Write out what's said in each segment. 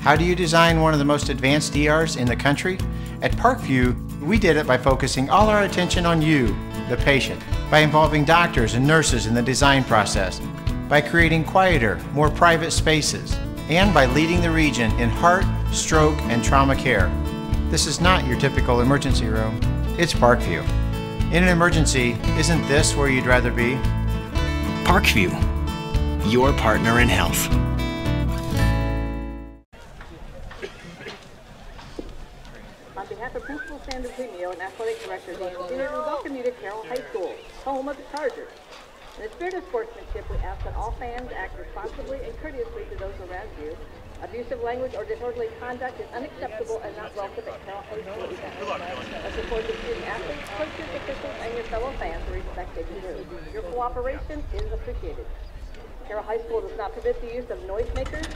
How do you design one of the most advanced ERs in the country? At Parkview, we did it by focusing all our attention on you, the patient, by involving doctors and nurses in the design process, by creating quieter, more private spaces, and by leading the region in heart, stroke, and trauma care. This is not your typical emergency room. It's Parkview. In an emergency, isn't this where you'd rather be? Parkview, your partner in health. On behalf of Principal Sandra Premio and Athletic Director Dan Stewart, we welcome you to Carroll High School, home of the Chargers. In the spirit of sportsmanship, we ask that all fans act responsibly and courteously to those around you. Abusive language or disorderly conduct is unacceptable and not welcome at Carroll High School events. As support the student athletes, coaches, officials, and your fellow fans are respected too. Your cooperation is appreciated. Carroll High School does not permit the use of noisemakers,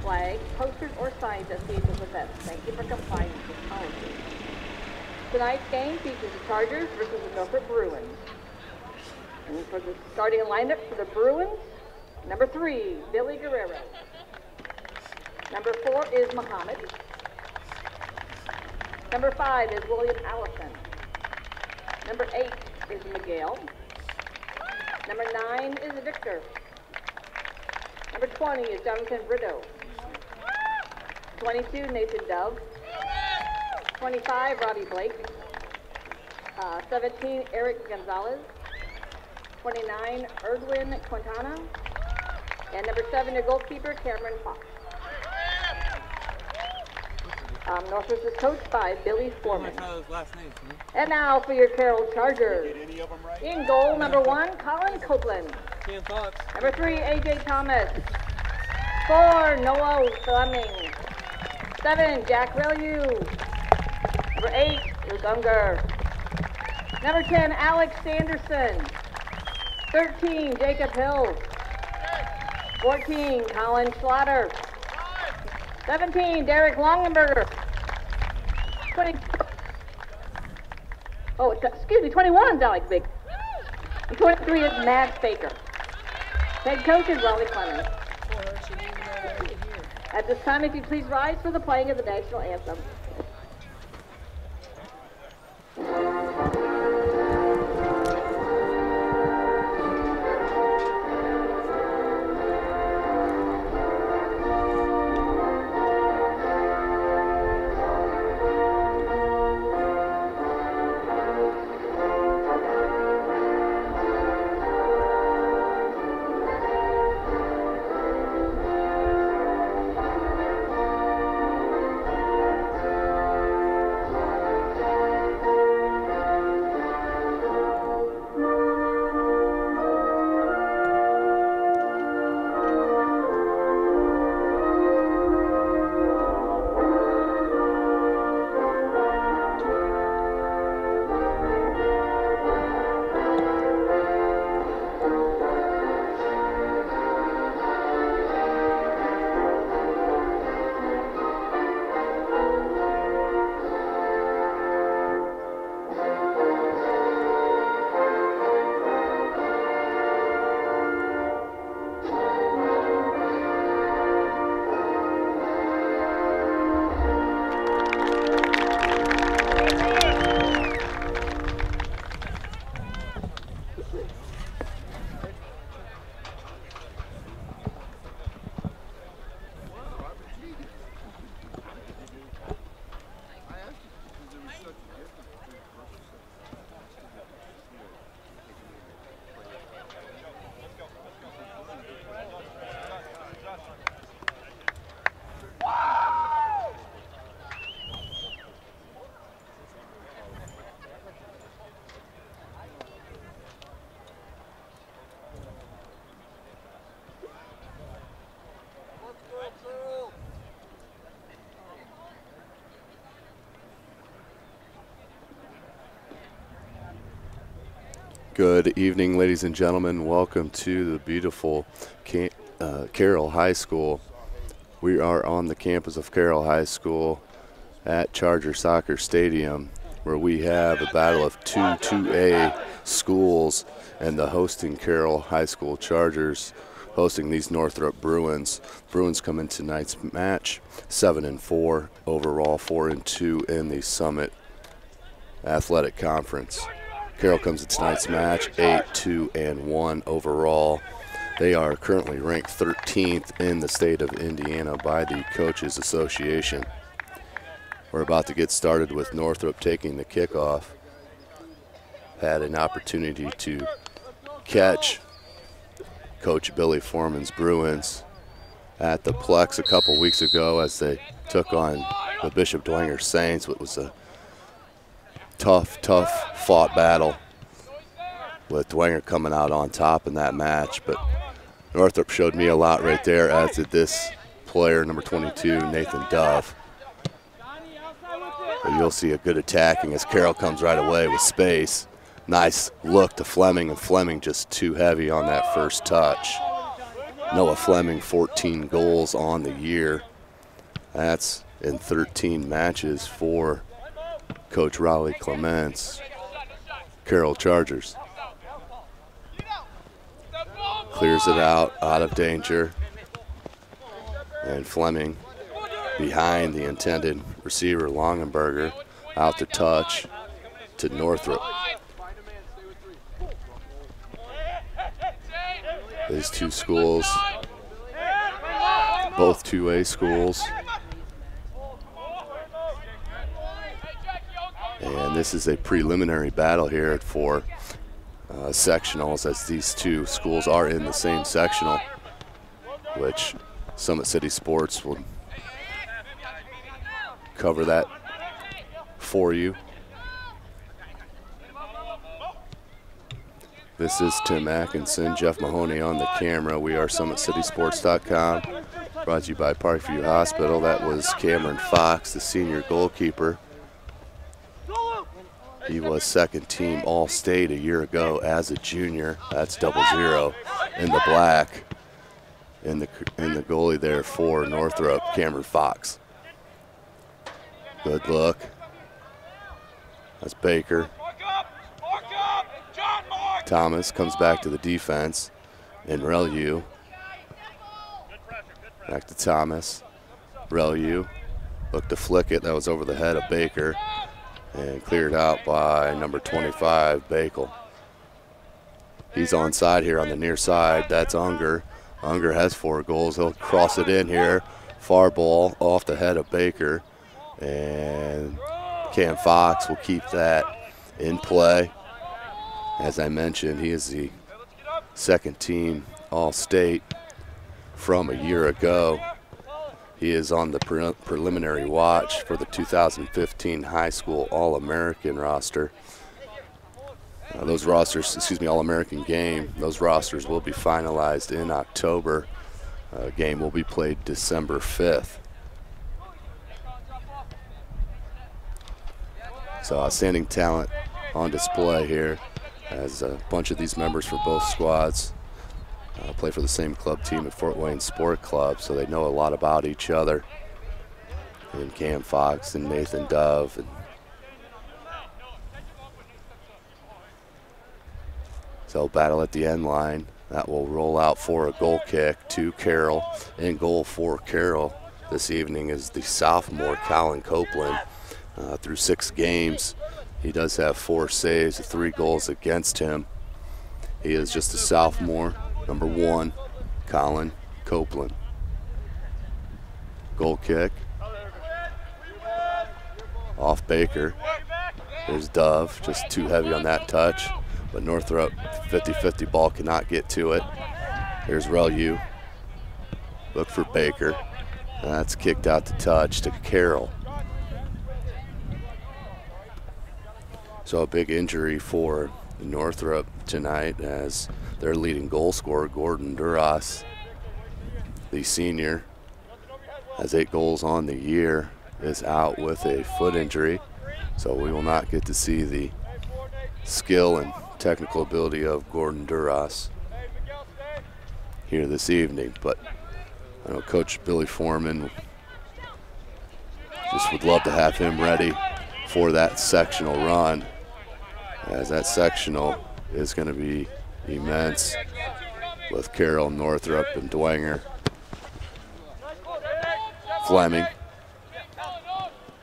flags, posters, or signs at the events. Thank you for complying with this policy. Tonight's game features the Chargers versus the Northrop Bruins. And for the starting lineup for the Bruins, number 3, Billy Guerrero. Number 4 is Muhammad. Number 5 is William Allison. Number 8 is Miguel. Number 9 is Victor. Number 20 is Jonathan Brito. 22, Nathan Dove. 25, Robbie Blake. 17, Eric Gonzalez. 29, Erdwin Quintana. And number 7, your goalkeeper, Cameron Fox. Northrop is coached by Billy Foreman. And now for your Carroll Chargers. In goal, number 1, Colin Copeland. Number 3, A.J. Thomas. 4, Noah Fleming. 7, Jack Relu. Number 8, Luke Unger. Number 10, Alex Sanderson. 13, Jacob Hill. 14, Colin Schlatter. 17, Derek Longenberger. 21 is Alex Big. And 23 is Matt Baker. Head coach is Raleigh Clemens. At this time, if you please rise for the playing of the national anthem. Good evening, ladies and gentlemen. Welcome to the beautiful Carroll High School. We are on the campus of Carroll High School at Charger Soccer Stadium, where we have a battle of two 2A schools and the hosting Carroll High School Chargers hosting these Northrop Bruins. Bruins come in tonight's match 7-4 overall, 4-2 in the Summit Athletic Conference. Carroll comes to tonight's match 8-2-1 overall. They are currently ranked 13th in the state of Indiana by the Coaches Association. We're about to get started with Northrop taking the kickoff. Had an opportunity to catch Coach Billy Foreman's Bruins at the Plex a couple weeks ago as they took on the Bishop Dwenger Saints. It was a tough fought battle with Dwenger coming out on top in that match, but Northrop showed me a lot right there, as did this player, number 22, Nathan Dove. But you'll see a good attacking as Carroll comes right away with space. Nice look to Fleming, and Fleming just too heavy on that first touch. Noah Fleming, 14 goals on the year. That's in 13 matches for Coach Raleigh Clements. Carroll Chargers. Clears it out of danger. And Fleming behind the intended receiver, Longenberger, out to touch to Northrop. These two schools, both 2A schools. And this is a preliminary battle here for sectionals, as these two schools are in the same sectional, which Summit City Sports will cover that for you. This is Tim Atkinson, Jeff Mahoney on the camera. We are SummitCitySports.com, brought to you by Parkview Hospital. That was Cameron Fox, the senior goalkeeper. He was second team All-State a year ago as a junior. That's 00 in the black. In the goalie there for Northrop, Cameron Fox. Good look. That's Baker. Thomas comes back to the defense, and Relu. Back to Thomas. Relu looked to flick it. That was over the head of Baker, and cleared out by number 25, Bakel. He's onside here on the near side. That's Unger. Unger has 4 goals. He'll cross it in here. Far ball off the head of Baker, and Cam Fox will keep that in play. As I mentioned, he is the second team All-State from a year ago. He is on the preliminary watch for the 2015 high school All-American roster. Those rosters, All-American game, those rosters will be finalized in October. Game will be played December 5th. So outstanding talent on display here, as a bunch of these members for both squads play for the same club team at Fort Wayne Sport Club, so they know a lot about each other. And Cam Fox and Nathan Dove. And so battle at the end line. That will roll out for a goal kick to Carroll. In goal for Carroll this evening is the sophomore Colin Copeland. Through 6 games, he does have 4 saves, 3 goals against him. He is just a sophomore, number 1, Colin Copeland. Goal kick. Off Baker. There's Dove, just too heavy on that touch. But Northrop, 50-50 ball, cannot get to it. Here's Relu. Look for Baker. And that's kicked out to touch to Carroll. So a big injury for Northrop tonight, as their leading goal scorer, Gordon Duras, the senior, has 8 goals on the year, is out with a foot injury. So we will not get to see the skill and technical ability of Gordon Duras here this evening. But I know Coach Billy Foreman just would love to have him ready for that sectional run, as that sectional is going to be immense. with Carroll, Northrop, and Dwenger. Fleming.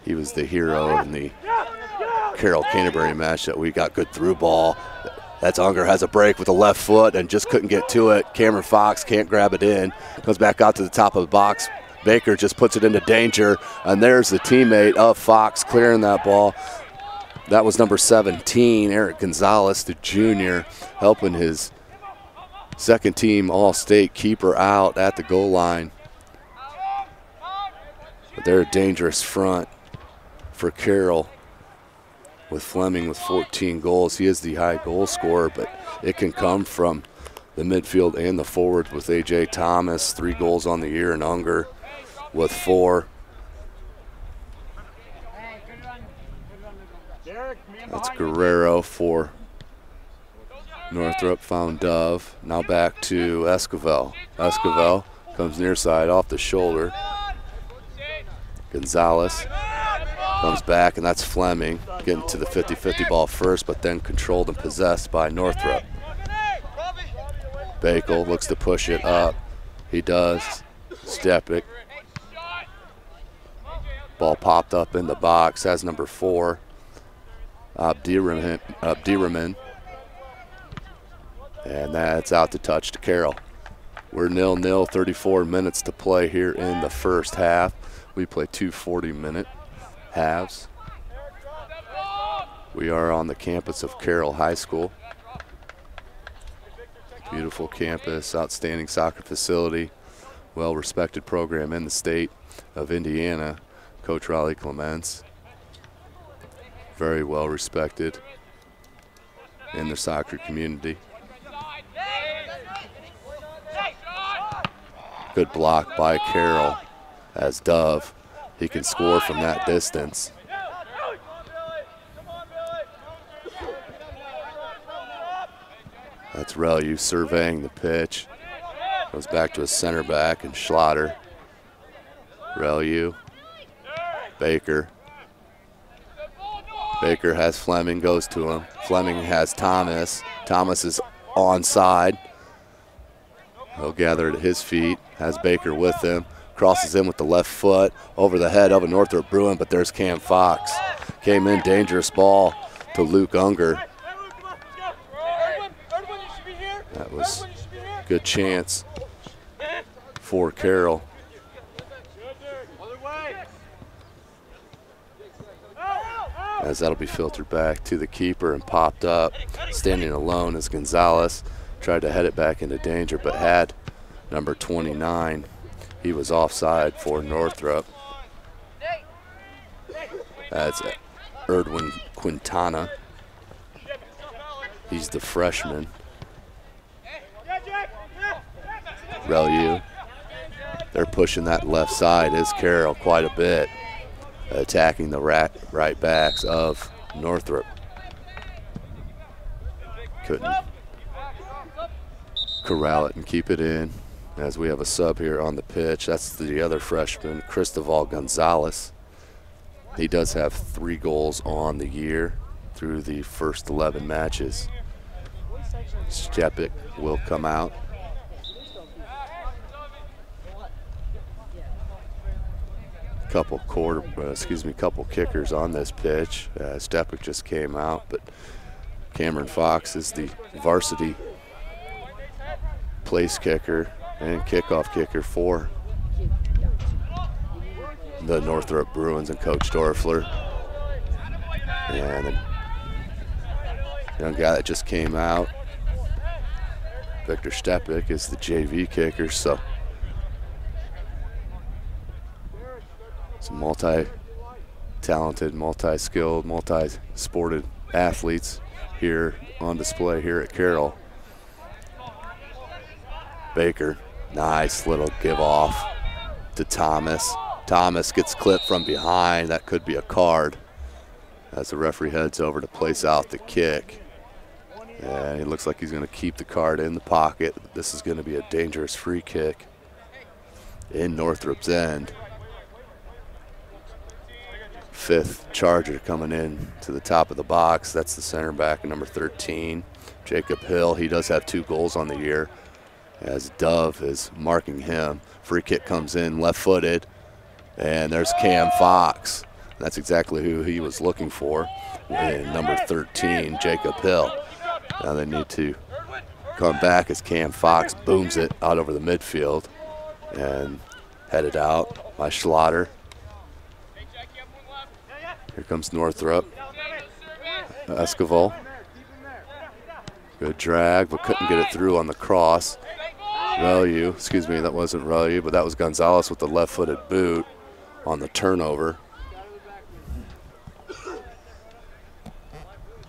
He was the hero in the Carroll-Canterbury match that we got good through ball. That's Unger has a break with the left foot and just couldn't get to it. Cameron Fox can't grab it in. Goes back out to the top of the box. Baker just puts it into danger, and there's the teammate of Fox clearing that ball. That was number 17, Eric Gonzalez, the junior, helping his second team All-State keeper out at the goal line. But they're a dangerous front for Carroll, with Fleming with 14 goals. He is the high goal scorer, but it can come from the midfield and the forward with A.J. Thomas, 3 goals on the year, and Unger with 4. That's Guerrero for Northrop, found Dove. Now back to Esquivel. Esquivel comes near side off the shoulder. Gonzalez comes back, and that's Fleming getting to the 50-50 ball first, but then controlled and possessed by Northrop. Bakel looks to push it up. He does. Stepic. Ball popped up in the box. Has number 4, Abdirahman. And that's out to touch to Carroll. We're 0-0, 34 minutes to play here in the first half. We play 2 40-minute halves. We are on the campus of Carroll High School. Beautiful campus, outstanding soccer facility, well-respected program in the state of Indiana. Coach Raleigh Clements, very well respected in the soccer community. Good block by Carroll as Dove. He can score from that distance. That's Relu surveying the pitch. Goes back to his center back and Schlatter. Relu. Baker. Baker has Fleming, goes to him. Fleming has Thomas. Thomas is onside. He'll gather it at his feet. Has Baker with him. Crosses in with the left foot over the head of a Northrop Bruin, but there's Cam Fox. Came in, dangerous ball to Luke Unger. That was a good chance for Carroll. As that'll be filtered back to the keeper and popped up. Standing alone as Gonzalez tried to head it back into danger, but had number 29. He was offside for Northrop. That's Erdwin Quintana. He's the freshman. Relu. They're pushing that left side is Carroll quite a bit, attacking the right backs of Northrop. Couldn't corral it and keep it in, as we have a sub here on the pitch. That's the other freshman, Cristobal Gonzalez. He does have 3 goals on the year through the first 11 matches. Stepic will come out. Couple kickers on this pitch. Stepic just came out, but Cameron Fox is the varsity place kicker and kickoff kicker for the Northrop Bruins and Coach Dorfler. And the young guy that just came out, Victor Stepic, is the JV kicker. So some multi-talented, multi-skilled, multi-sported athletes here on display here at Carroll. Baker, nice little give off to Thomas. Thomas gets clipped from behind. That could be a card as the referee heads over to place out the kick. And it looks like he's going to keep the card in the pocket. This is going to be a dangerous free kick in Northrop's end. 5th Charger coming in to the top of the box. That's the center back, number 13, Jacob Hill. He does have 2 goals on the year as Dove is marking him. Free kick comes in left-footed, and there's Cam Fox. That's exactly who he was looking for, and number 13, Jacob Hill. Now they need to come back as Cam Fox booms it out over the midfield and headed out by Schlatter. Here comes Northrop. Esquivel. Good drag, but couldn't get it through on the cross. Relu, excuse me, that wasn't Relu, but that was Gonzalez with the left-footed boot on the turnover.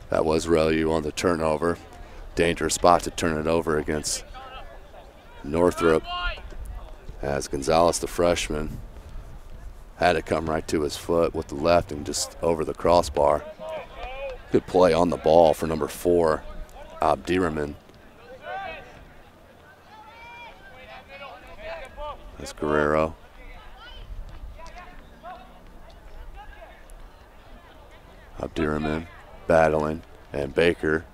That was Relu on the turnover. Dangerous spot to turn it over against Northrop, as Gonzalez, the freshman, had it come right to his foot with the left and just over the crossbar. Good play on the ball for number 4, Abdirahman. That's Guerrero. Abdirahman battling, and Baker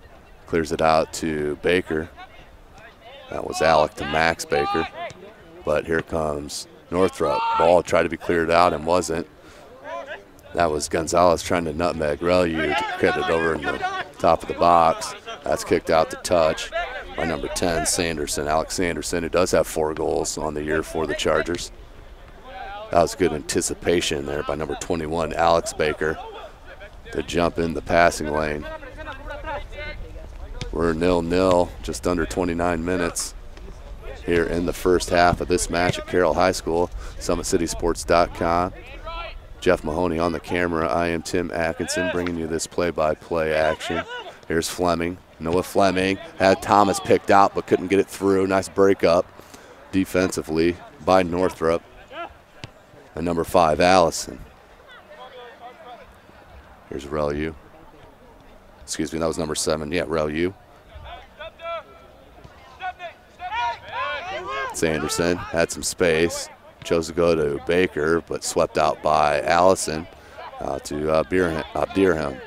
clears it out to Baker. That was Alec to Max Baker. But here comes Northrop. Ball tried to be cleared out and wasn't. That was Gonzalez trying to nutmeg Relu to get it over in the top of the box. That's kicked out to touch by number 10, Sanderson, Alex Sanderson, who does have 4 goals on the year for the Chargers. That was good anticipation there by number 21, Alex Baker, to jump in the passing lane. We're 0-0, just under 29 minutes here in the first half of this match at Carroll High School. SummitCitySports.com. Jeff Mahoney on the camera. I am Tim Atkinson bringing you this play-by-play action. Here's Fleming. Noah Fleming had Thomas picked out but couldn't get it through. Nice breakup defensively by Northrop. And number 5, Allison. Here's Relu. Excuse me, that was number 7. Yeah, Relu. Sanderson had some space. Chose to go to Baker, but swept out by Allison to Abdirahman.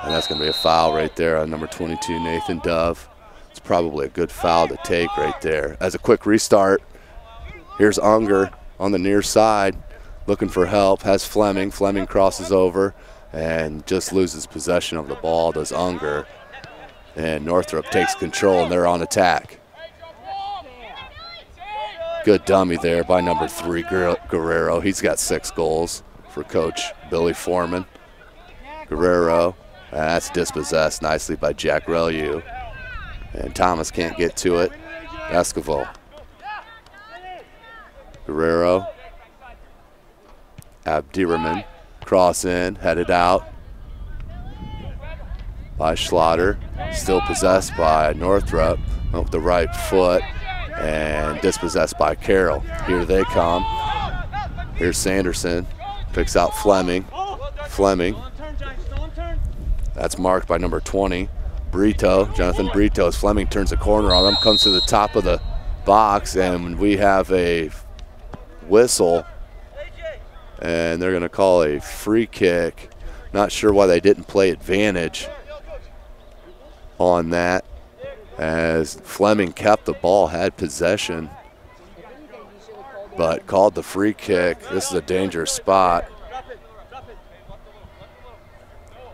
And that's going to be a foul right there on number 22, Nathan Dove. It's probably a good foul to take right there. As a quick restart, here's Unger on the near side looking for help. Has Fleming. Fleming crosses over and just loses possession of the ball, does Unger. And Northrop takes control, and they're on attack. Good dummy there by number 3, Guerrero. He's got 6 goals for Coach Billy Foreman. Guerrero, that's dispossessed nicely by Jack Relu. And Thomas can't get to it. Esquivel. Guerrero. Abdirahman. Cross in, headed out by Schlatter. Still possessed by Northrop with the right foot and dispossessed by Carroll. Here they come. Here's Sanderson. Picks out Fleming. Fleming. That's marked by number 20, Brito. Jonathan Brito, as Fleming turns the corner on him, comes to the top of the box, and we have a whistle. And they're going to call a free kick. Not sure why they didn't play advantage on that, as Fleming kept the ball, had possession, but called the free kick. This is a dangerous spot.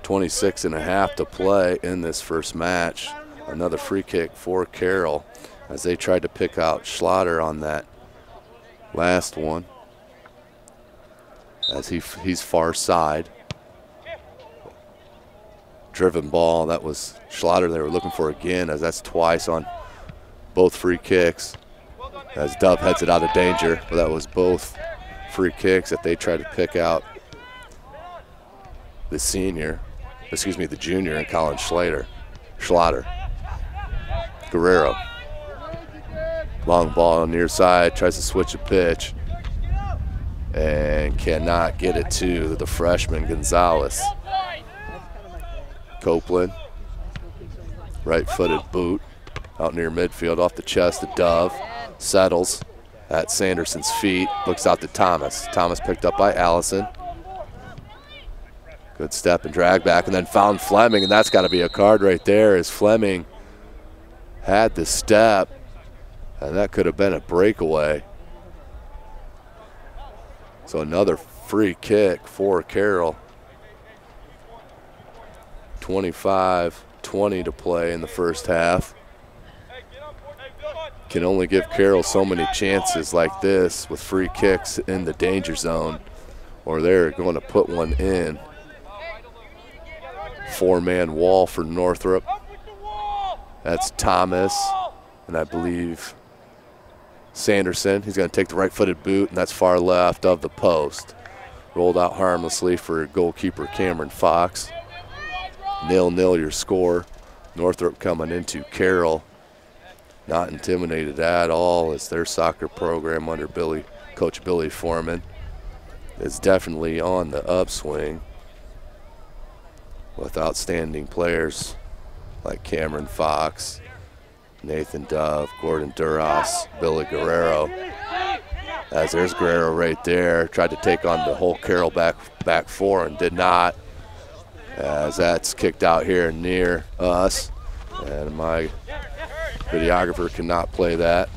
26.5 to play in this first match. Another free kick for Carroll as they tried to pick out Schlatter on that last one, as he's far side. Driven ball, that was Schlatter they were looking for again, as that's twice on both free kicks, as Dove heads it out of danger. But that was both free kicks that they tried to pick out the junior, and Colin Schlatter. Guerrero. Long ball on the near side, tries to switch a pitch and cannot get it to the freshman Gonzalez. Copeland, right-footed boot out near midfield off the chest of Dove. Settles at Sanderson's feet, looks out to Thomas. Thomas picked up by Allison. Good step and drag back, and then found Fleming, and that's got to be a card right there as Fleming had the step, and that could have been a breakaway. So another free kick for Carroll. 25-20 to play in the first half. Can only give Carroll so many chances like this with free kicks in the danger zone, or they're going to put one in. Four-man wall for Northrop. That's Thomas, and I believe Sanderson. He's going to take the right-footed boot, and that's far left of the post. Rolled out harmlessly for goalkeeper Cameron Fox. 0-0 your score. Northrop coming into Carroll. Not intimidated at all as their soccer program under Coach Billy Foreman is definitely on the upswing with outstanding players like Cameron Fox, Nathan Dove, Gordon Duras, Billy Guerrero. As there's Guerrero right there, tried to take on the whole Carroll back four and did not, as that's kicked out here near us, and my videographer cannot play that.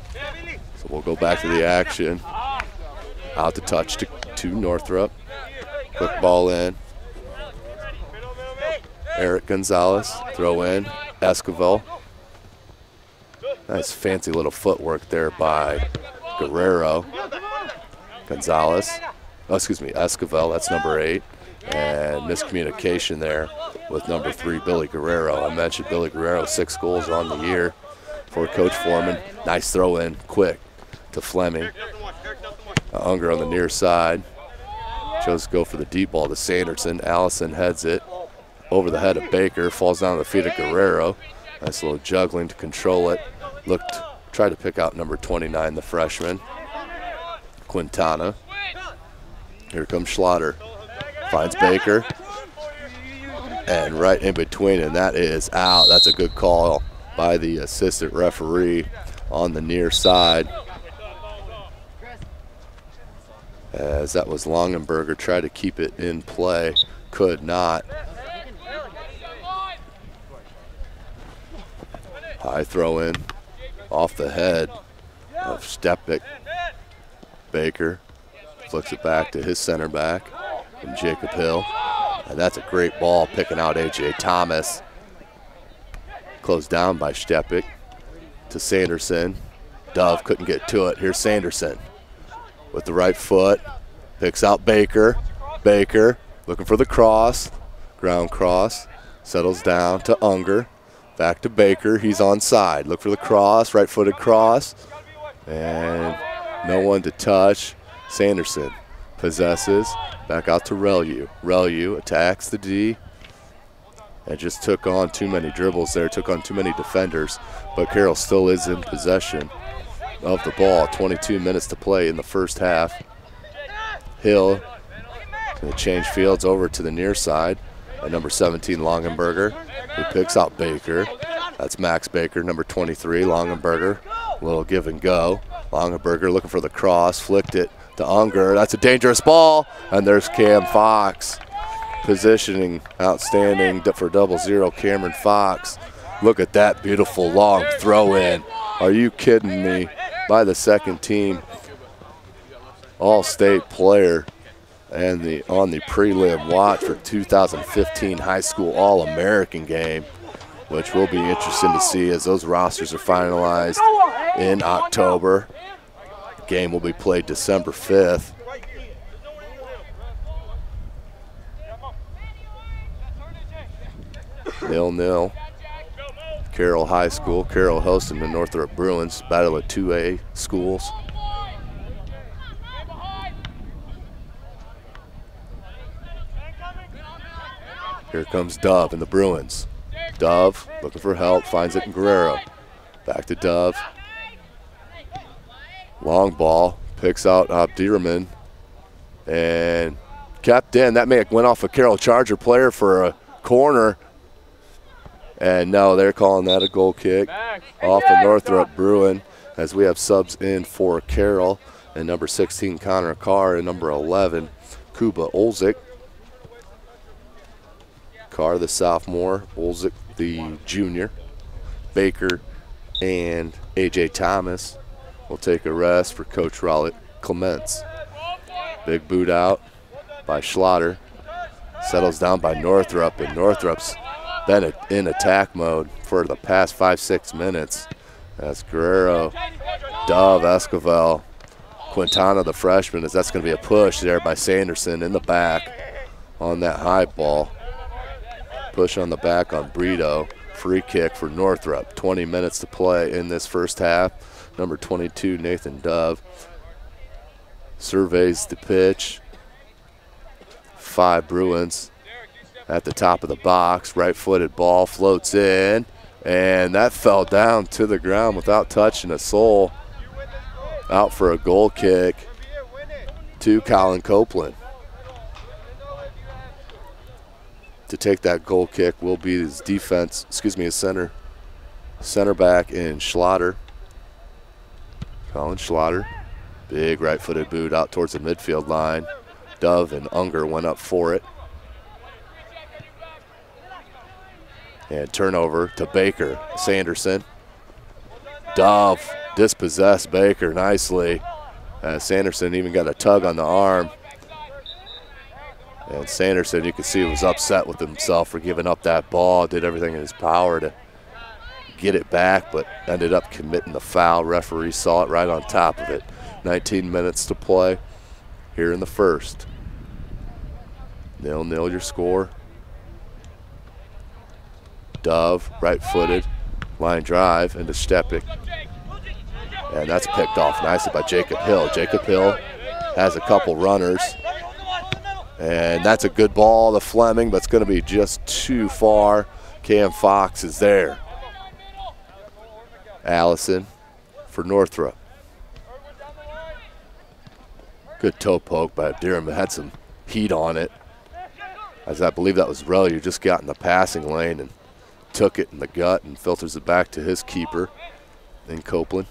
So we'll go back to the action. Out to touch to Northrop. Quick ball in. Eric Gonzalez, throw in. Esquivel. Nice fancy little footwork there by Guerrero. Gonzalez. Oh, excuse me, Esquivel, that's number 8. And miscommunication there with number 3, Billy Guerrero. I mentioned Billy Guerrero, 6 goals on the year for Coach Foreman. Nice throw in, quick to Fleming. Unger on the near side. Chose to go for the deep ball to Sanderson. Allison heads it over the head of Baker, falls down to the feet of Guerrero. Nice little juggling to control it. Tried to pick out number 29, the freshman, Quintana. Here comes Schlatter. Finds Baker. And right in between, and that is out. That's a good call by the assistant referee on the near side. As that was Longenberger, tried to keep it in play, could not. High throw in off the head of Stepik. Baker flicks it back to his center back, and Jacob Hill. And that's a great ball, picking out A.J. Thomas. Closed down by Stepik to Sanderson. Dove couldn't get to it. Here's Sanderson with the right foot. Picks out Baker. Baker looking for the cross. Ground cross. Settles down to Unger. Back to Baker. He's onside. Look for the cross. Right-footed cross. And no one to touch. Sanderson possesses. Back out to Relyu. Relyu attacks the D. And just took on too many dribbles there. Took on too many defenders. But Carroll still is in possession of the ball. 22 minutes to play in the first half. Hill going to change fields over to the near side. And number 17, Longenberger, who picks out Baker. That's Max Baker, number 23, Longenberger. A little give and go. Longenberger looking for the cross, flicked it to Unger. That's a dangerous ball. And there's Cam Fox. Positioning outstanding for 0-0, Cameron Fox. Look at that beautiful long throw in. Are you kidding me? By the second team All-State player and on the prelim watch for 2015 high school All-American game, which will be interesting to see as those rosters are finalized in October. The game will be played December 5th. Nil-nil. Carroll High School. Carroll hosting the Northrop Bruins. Battle of 2A schools. Here comes Dove and the Bruins. Dove looking for help, finds it in Guerrero. Back to Dove. Long ball, picks out Abdirahman. And kept in. That may have went off a Carroll Charger player for a corner. And no, they're calling that a goal kick off of Northrop Bruin as we have subs in for Carroll. And number 16, Connor Carr, and number 11, Kuba Olzik. Carr, the sophomore, Olzik, the junior, Baker, and A.J. Thomas will take a rest for Coach Rowlett Clements. Big boot out by Schlatter. Settles down by Northrop, and Northrop's been in attack mode for the past 5-6 minutes. That's Guerrero, Dove, Esquivel, Quintana, the freshman, as that's going to be a push there by Sanderson in the back on that high ball. Push on the back on Brito. Free kick for Northrop. 20 minutes to play in this first half. Number 22, Nathan Dove, surveys the pitch. 5 Bruins at the top of the box. Right-footed ball floats in, and that fell down to the ground without touching a soul. Out for a goal kick to Colin Copeland. To take that goal kick will be his his center back in Schlatter. Colin Schlatter. Big right-footed boot out towards the midfield line. Dove and Unger went up for it. And turnover to Baker. Sanderson. Dove dispossessed Baker nicely. Sanderson even got a tug on the arm. And Sanderson, you can see, was upset with himself for giving up that ball. Did everything in his power to get it back, but ended up committing the foul. Referee saw it right on top of it. 19 minutes to play here in the first. 0-0 your score. Dove, right-footed, line drive into Stepik. And that's picked off nicely by Jacob Hill. Jacob Hill has a couple runners. And that's a good ball to Fleming, but it's going to be just too far. Cam Fox is there. Allison for Northrop. Good toe poke by Durham. Had some heat on it. As I believe that was Relly, who just got in the passing lane and took it in the gut and filters it back to his keeper in Copeland.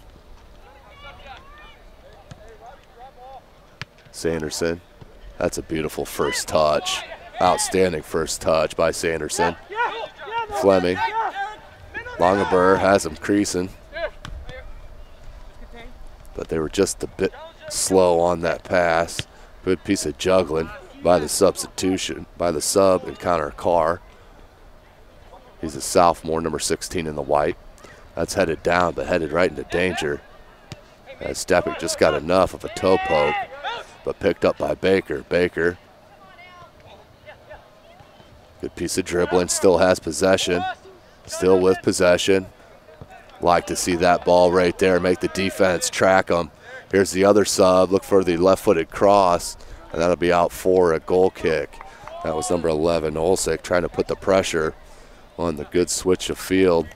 Sanderson. That's a beautiful first touch. Outstanding first touch by Sanderson. Fleming. Longaber has him creasing. But they were just a bit slow on that pass. Good piece of juggling by the substitution, by the sub and Connor Carr. He's a sophomore, number 16 in the white. That's headed down, but headed right into danger. As Stepik just got enough of a toe poke, but picked up by Baker. Baker. Good piece of dribbling, still has possession. Still with possession. Like to see that ball right there, make the defense track them. Here's the other sub, look for the left-footed cross, and that'll be out for a goal kick. That was number 11, Olsik, trying to put the pressure on the good switch of field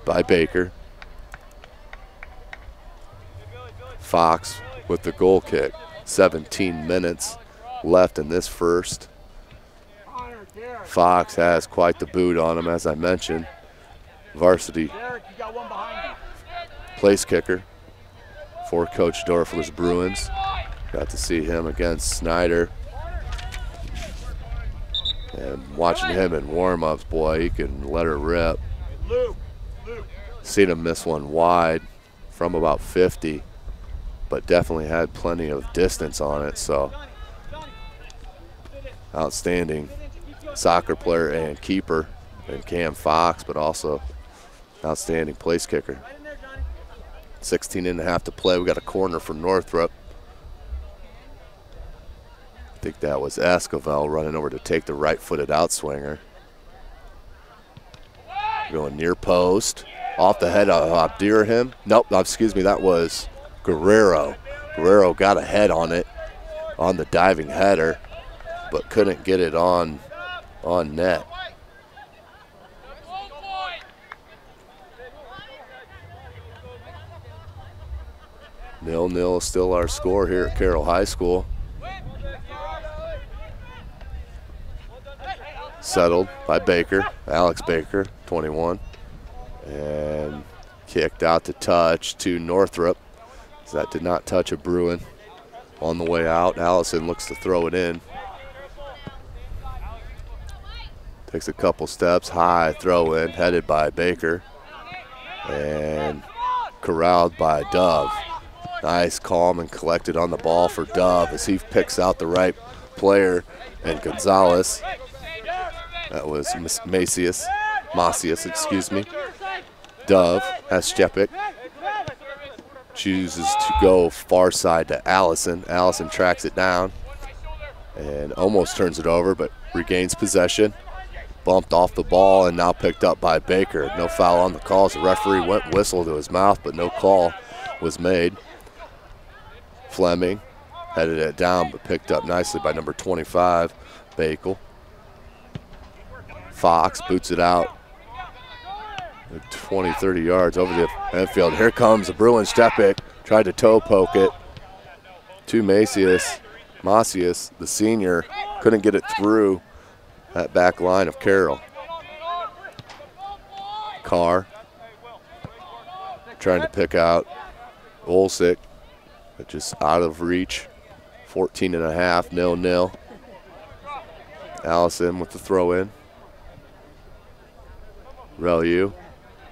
by Baker. Fox with the goal kick. 17 minutes left in this first. Fox has quite the boot on him, as I mentioned. Varsity place kicker for Coach Dorfler's Bruins. Got to see him against Snyder. And watching him in warm-ups, boy, he can let her rip. Seen him miss one wide from about 50. But definitely had plenty of distance on it, so outstanding soccer player and keeper in Cam Fox, but also outstanding place kicker. 16.5 to play. We got a corner from Northrop. I think that was Esquivel running over to take the right-footed outswinger. Going near post, off the head of Abdirahim. Nope, excuse me, that was Guerrero. Guerrero got a head on it on the diving header, but couldn't get it on net. Nil-nil is still our score here at Carroll High School. Settled by Baker, Alex Baker, 21. And kicked out to touch to Northrop. That did not touch a Bruin. On the way out, Allison looks to throw it in. Takes a couple steps, high throw in, headed by Baker. And corralled by Dove. Nice, calm, and collected on the ball for Dove as he picks out the right player. And Gonzalez, that was Macias, excuse me. Dove has Shepik. Chooses to go far side to Allison. Allison tracks it down and almost turns it over, but regains possession. Bumped off the ball and now picked up by Baker. No foul on the calls. The referee went whistle to his mouth, but no call was made. Fleming headed it down, but picked up nicely by number 25, Bakel. Fox boots it out 20, 30 yards over the infield. Here comes the Bruins. Shepik tried to toe poke it to Macias. The senior, couldn't get it through that back line of Carroll. Carr trying to pick out Olsick, but just out of reach. 14.5, 0-0. Allison with the throw in. Relu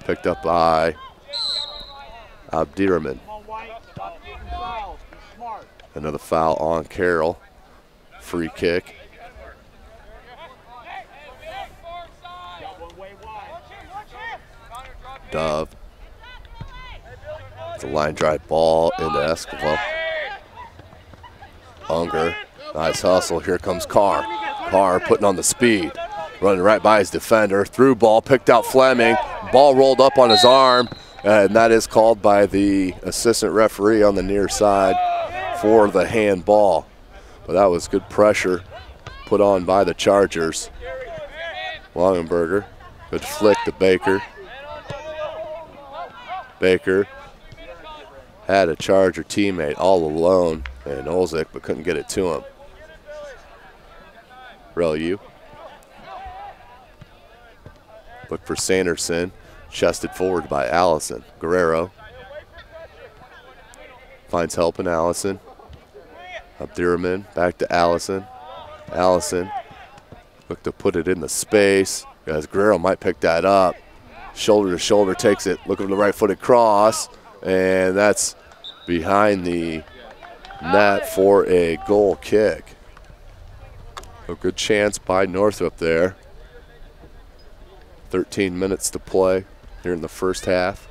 picked up by Abdirahman. Another foul on Carroll. Free kick. Dove. It's a line drive ball into Esquivel. Unger, nice hustle. Here comes Carr. Carr putting on the speed. Running right by his defender. Through ball, picked out Fleming. Ball rolled up on his arm, and that is called by the assistant referee on the near side for the handball. But that was good pressure put on by the Chargers. Longenberger, good flick to Baker. Baker had a Charger teammate all alone and Olsick, but couldn't get it to him. Relu. Look for Sanderson, chested forward by Allison. Guerrero finds help in Allison. Abdirahman back to Allison. Allison look to put it in the space as Guerrero might pick that up. Shoulder to shoulder, takes it, looking for the right-footed cross, and that's behind the net for a goal kick. A good chance by Northrop there. 13 minutes to play here in the first half.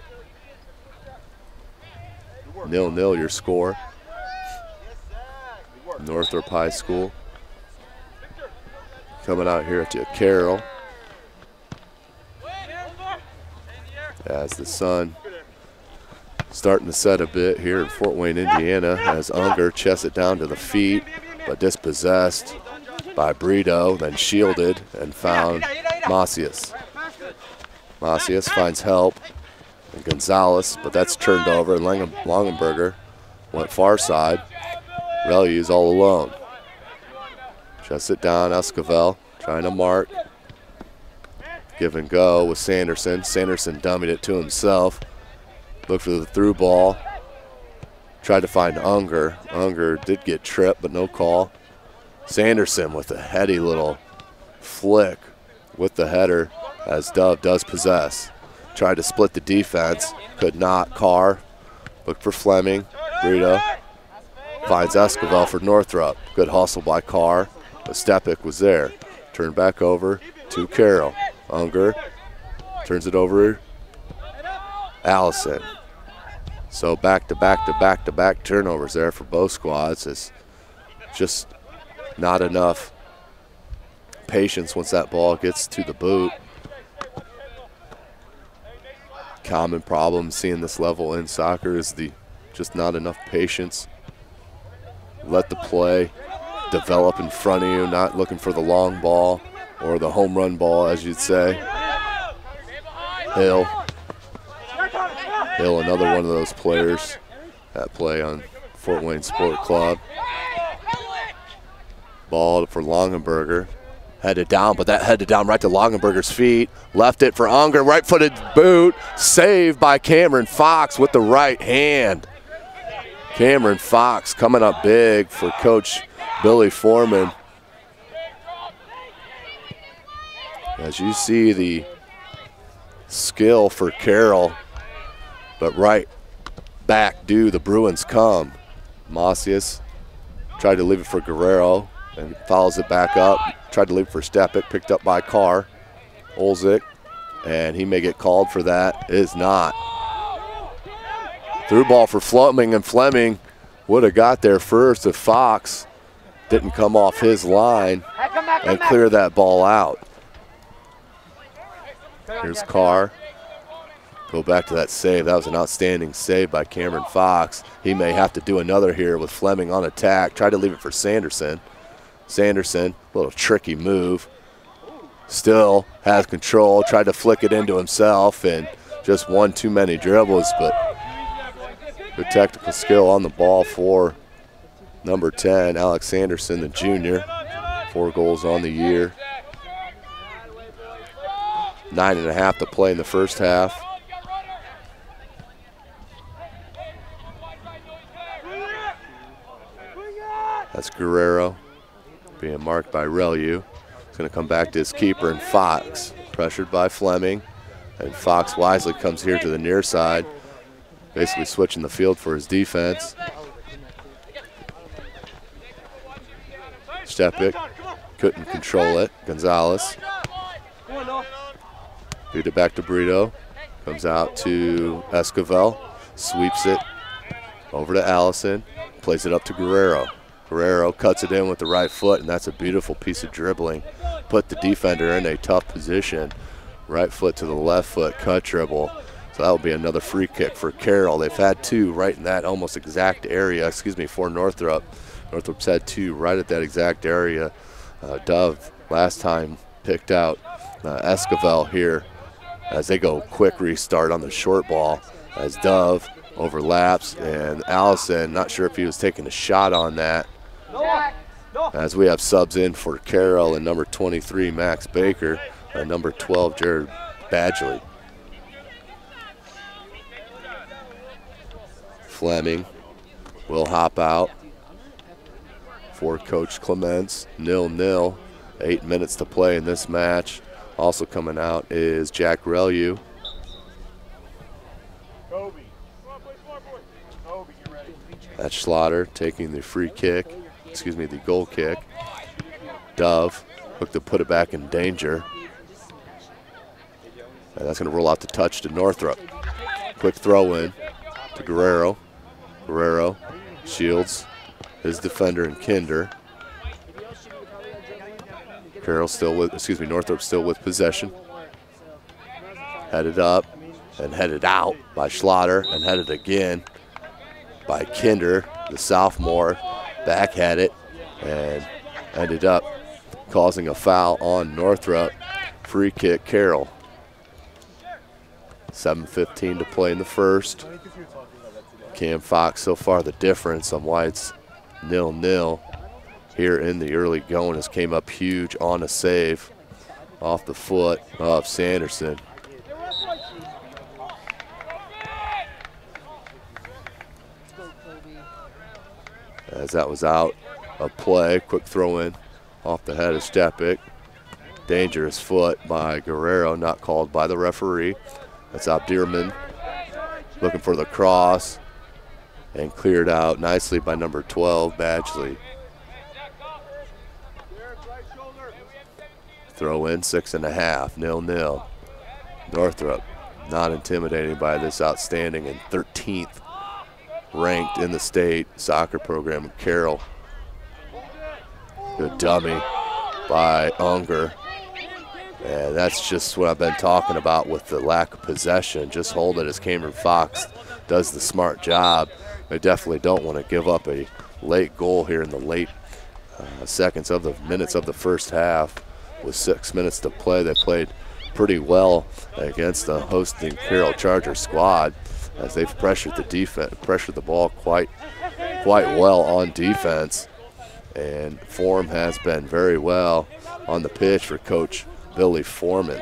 0-0 your score. Northrop High School coming out here to Carroll as the sun starting to set a bit here in Fort Wayne, Indiana, as Unger chests it down to the feet, but dispossessed by Brito, then shielded and found Macias. Macias finds help and Gonzalez, but that's turned over, and Longenberger went far side. Relu's all alone. Chests it down, Esquivel trying to mark. Give and go with Sanderson. Sanderson dummied it to himself. Looked for the through ball. Tried to find Unger. Unger did get tripped, but no call. Sanderson with a heady little flick with the header as Dove does possess. Tried to split the defense. Could not. Carr looked for Fleming. Brito finds Esquivel for Northrop. Good hustle by Carr, but Stepik was there. Turned back over to Carroll. Unger turns it over. Allison. So back-to-back turnovers there for both squads. It's just not enough patience once that ball gets to the boot. Common problem seeing this level in soccer is just not enough patience. Let the play develop in front of you, not looking for the long ball or the home run ball, as you'd say. Hill, another one of those players that play on Fort Wayne Sport Club. Ball for Longenberger. Headed down, but that headed down right to Longenberger's feet. Left it for Unger, right-footed boot. Saved by Cameron Fox with the right hand. Cameron Fox coming up big for Coach Billy Foreman. As you see the skill for Carroll, but right back do the Bruins come. Macias tried to leave it for Guerrero and follows it back up. Tried to leave it for Stepic, picked up by Carr. Olzik, and he may get called for that. Is not. Through ball for Fleming, and Fleming would have got there first if Fox didn't come off his line and clear that ball out. Here's Carr. Go back to that save. That was an outstanding save by Cameron Fox. He may have to do another here with Fleming on attack. Tried to leave it for Sanderson. Sanderson, a little tricky move. Still has control. Tried to flick it into himself and just one too many dribbles, but good technical skill on the ball for number 10, Alex Sanderson, the junior. 4 goals on the year. 9.5 to play in the first half. That's Guerrero being marked by Relu. He's going to come back to his keeper, and Fox, pressured by Fleming. And Fox wisely comes here to the near side, basically switching the field for his defense. Stepic couldn't control it. Gonzalez. Feed it back to Brito. Comes out to Esquivel. Sweeps it over to Allison. Plays it up to Guerrero. Guerrero cuts it in with the right foot, and that's a beautiful piece of dribbling. Put the defender in a tough position. Right foot to the left foot, cut dribble. So that will be another free kick for Carroll. They've had 2 right in that almost exact area, for Northrop. Northrop's had 2 right at that exact area. Dove last time picked out Esquivel here as they go quick restart on the short ball as Dove overlaps, and Allison, not sure if he was taking a shot on that. As we have subs in for Carroll and number 23, Max Baker, and number 12, Jared Badgley. Fleming will hop out for Coach Clements. 0-0, 8 minutes to play in this match. Also coming out is Jack Relu. That's Schlatter taking the free kick, the goal kick. Dove looked to put it back in danger. And that's going to roll out the touch to Northrop. Quick throw in to Guerrero. Guerrero shields his defender and Kinder. Carroll still with, Northrop still with possession. Headed up and headed out by Schlatter, and headed again by Kinder, the sophomore. Back had it and ended up causing a foul on Northrop. Free kick, Carroll. 7:15 to play in the first. Cam Fox so far the difference on why it's 0-0 here in the early going. Has came up huge on a save off the foot of Sanderson. As that was out of play, quick throw in off the head of Stepic. Dangerous foot by Guerrero, not called by the referee. That's Abdirman looking for the cross, and cleared out nicely by number 12, Badgley. Throw in 6.5, 0-0. Northrop not intimidating by this outstanding and 13th ranked in the state soccer program. Carroll. Good dummy by Unger. And that's just what I've been talking about with the lack of possession. Just hold it as Cameron Fox does the smart job. They definitely don't want to give up a late goal here in the late minutes of the first half. With 6 minutes to play, they played pretty well against the hosting Carroll Charger squad, as they've pressured the ball quite well on defense, and form has been very well on the pitch for Coach Billy Foreman.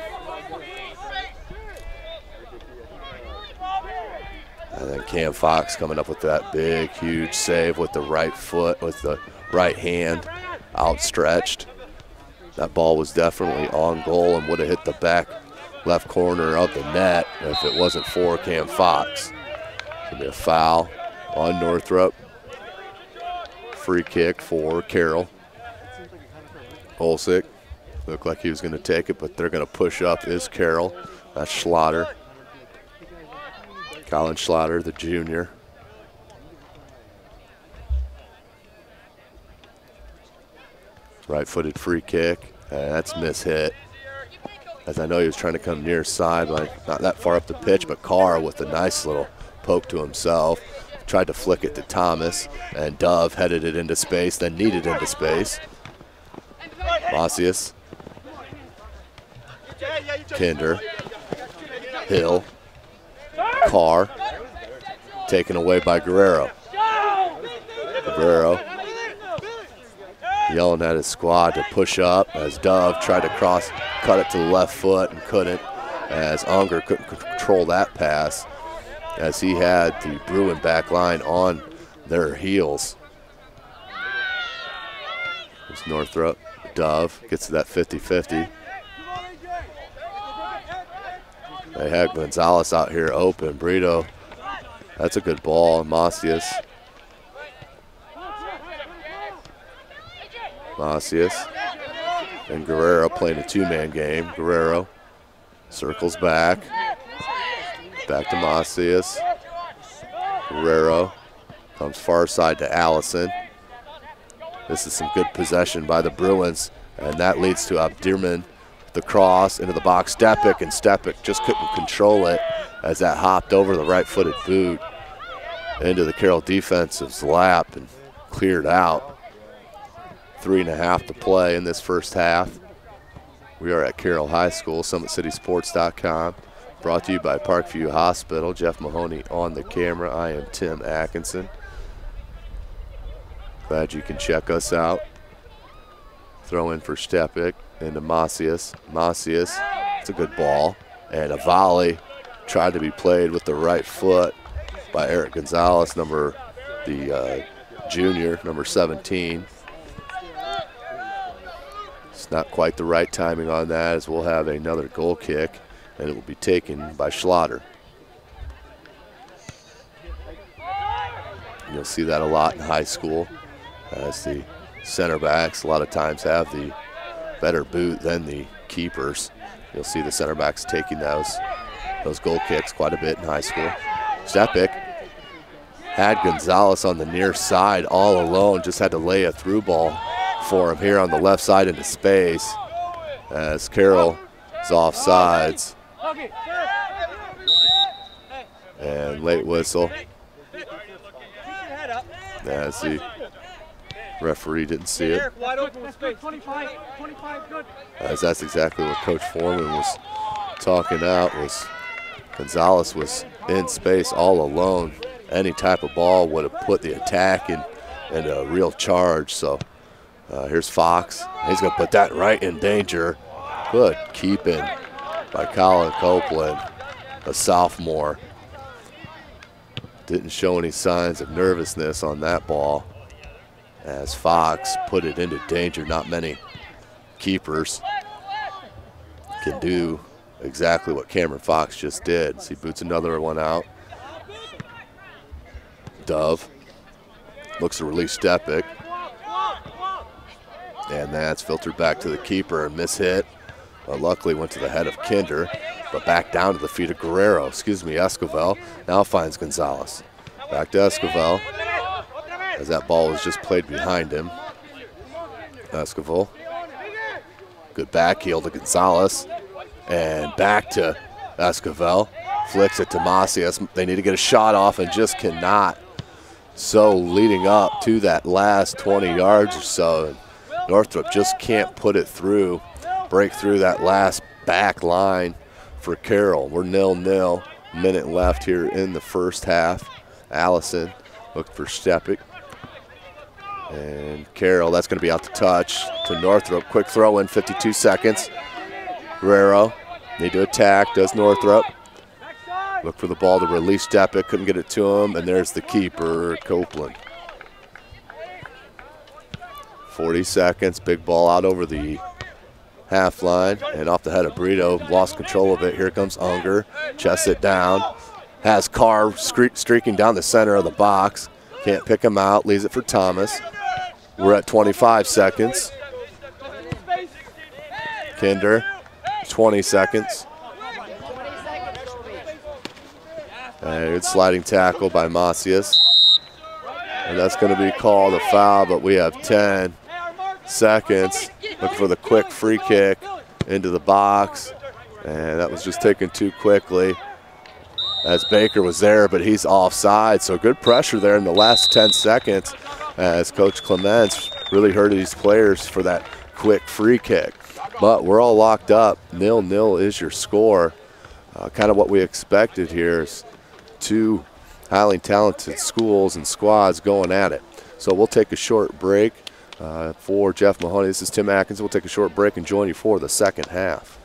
And then Cam Fox coming up with that big, huge save with the right foot, with the right hand outstretched. That ball was definitely on goal and would have hit the back left corner of the net if it wasn't for Cam Fox. It'll be a foul on Northrop. Free kick for Carroll. Olsick looked like he was going to take it, but they're going to push up is Carroll. That's Schlatter. Colin Schlatter, the junior. Right-footed free kick. That's mishit. As I know he was trying to come near side, but not that far up the pitch, but Carr with a nice little poke to himself. Tried to flick it to Thomas, and Dove headed it into space, then needed into space. Macias. Kinder. Hill. Carr. Taken away by Guerrero. Guerrero yelling at his squad to push up as Dove tried to cut it to the left foot and couldn't, as Unger couldn't control that pass as he had the Bruin back line on their heels. There's Northrop. Dove gets to that 50-50. They had Gonzalez out here open. Brito, that's a good ball. Macias. And Guerrero playing a two-man game. Guerrero circles back. Back to Macias. Guerrero comes far side to Allison. This is some good possession by the Bruins, and that leads to Abdirman. The cross into the box. Stepik, and Stepik just couldn't control it as that hopped over the right-footed boot into the Carroll defensive's lap and cleared out. 3.5 to play in this first half. We are at Carroll High School, SummitCitySports.com. Brought to you by Parkview Hospital. Jeff Mahoney on the camera. I am Tim Atkinson. Glad you can check us out. Throw in for Stepik into Macias. Macias, it's a good ball. And a volley tried to be played with the right foot by Eric Gonzalez, the junior, number 17. It's not quite the right timing on that, as we'll have another goal kick, and it will be taken by Schlatter. You'll see that a lot in high school, as the center backs a lot of times have the better boot than the keepers. You'll see the center backs taking those goal kicks quite a bit in high school. Stepik had Gonzalez on the near side all alone, just had to lay a through ball for him here on the left side into space as Carroll is off sides. And late whistle as the referee didn't see it. As that's exactly what Coach Foreman was talking out, was Gonzalez was in space all alone. Any type of ball would have put the attack in a real charge. So here's Fox. He's going to put that right in danger. Good keeping by Colin Copeland, a sophomore. Didn't show any signs of nervousness on that ball as Fox put it into danger. Not many keepers can do exactly what Cameron Fox just did. So he boots another one out. Dove looks to release Stepik. And that's filtered back to the keeper and mishit. Luckily went to the head of Kinder, but back down to the feet of Guerrero. Esquivel now finds Gonzalez. Back to Esquivel as that ball was just played behind him. Esquivel. Good back heel to Gonzalez. And back to Esquivel. Flicks it to Macias. They need to get a shot off and just cannot. So leading up to that last 20 yards or so, Northrop just can't put it through, break through that last back line for Carroll. We're 0-0, minute left here in the first half. Allison looked for Stepik. And Carroll, that's going to be out to touch to Northrop. Quick throw in, 52 seconds. Guerrero, need to attack, does Northrop. Look for the ball to release Stepik, couldn't get it to him, and there's the keeper, Copeland. 40 seconds, big ball out over the half line, and off the head of Brito, lost control of it. Here comes Unger, chests it down, has Carr streaking down the center of the box. Can't pick him out, leaves it for Thomas. We're at 25 seconds. Kinder, 20 seconds. A good sliding tackle by Macias. And that's going to be called a foul, but we have 10 seconds. Looking for the quick free kick into the box. And that was just taken too quickly as Baker was there, but he's offside. So good pressure there in the last 10 seconds as Coach Clements really hurted these players for that quick free kick. But we're all locked up. 0-0 is your score. Kind of what we expected here is two highly talented schools and squads going at it. So we'll take a short break for Jeff Mahoney. This is Tim Atkins. We'll take a short break and join you for the second half.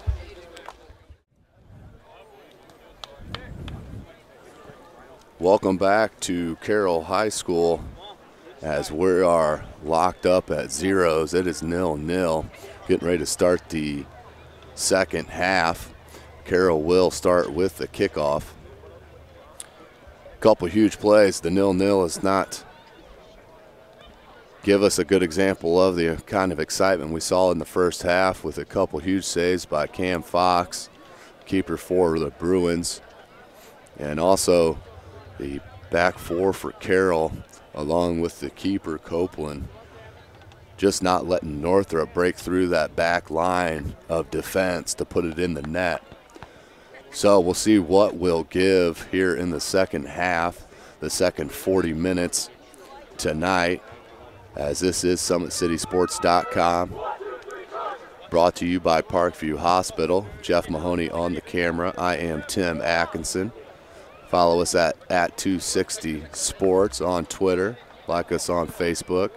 Welcome back to Carroll High School as we are locked up at zeros. It is 0-0. Getting ready to start the second half. Carroll will start with the kickoff. Couple huge plays. The 0-0 is not give us a good example of the kind of excitement we saw in the first half with a couple huge saves by Cam Fox, keeper for the Bruins, and also the back four for Carroll, along with the keeper, Copeland, just not letting Northrop break through that back line of defense to put it in the net. So we'll see what we'll give here in the second half, the second 40 minutes tonight, as this is SummitCitySports.com, brought to you by Parkview Hospital. Jeff Mahoney on the camera. I am Tim Atkinson. Follow us at 260 Sports on Twitter. Like us on Facebook.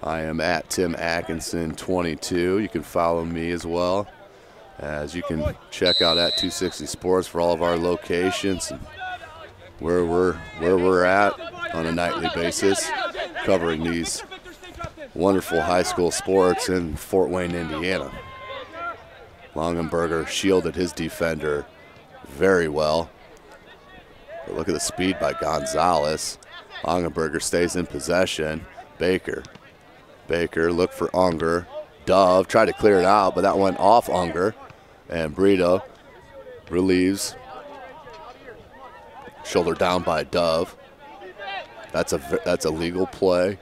I am at Tim Atkinson 22. You can follow me as well, as you can check out at 260 Sports for all of our locations and where we're at on a nightly basis, covering these wonderful high school sports in Fort Wayne, Indiana. Longenberger shielded his defender very well. But look at the speed by Gonzalez. Longenberger stays in possession. Baker looked for Unger. Dove tried to clear it out, but that went off Unger. And Brito relieves. Shoulder down by Dove. That's a legal play.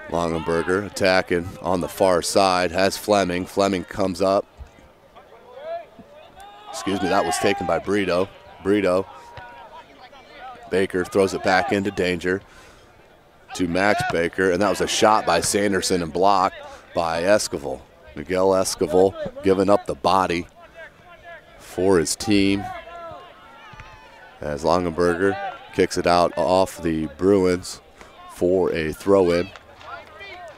Longenberger attacking on the far side, has Fleming. Fleming comes up. Excuse me, that was taken by Brito. Baker throws it back into danger to Max Baker, and that was a shot by Sanderson and blocked by Esquivel. Miguel Esquivel giving up the body for his team as Longenberger kicks it out off the Bruins for a throw-in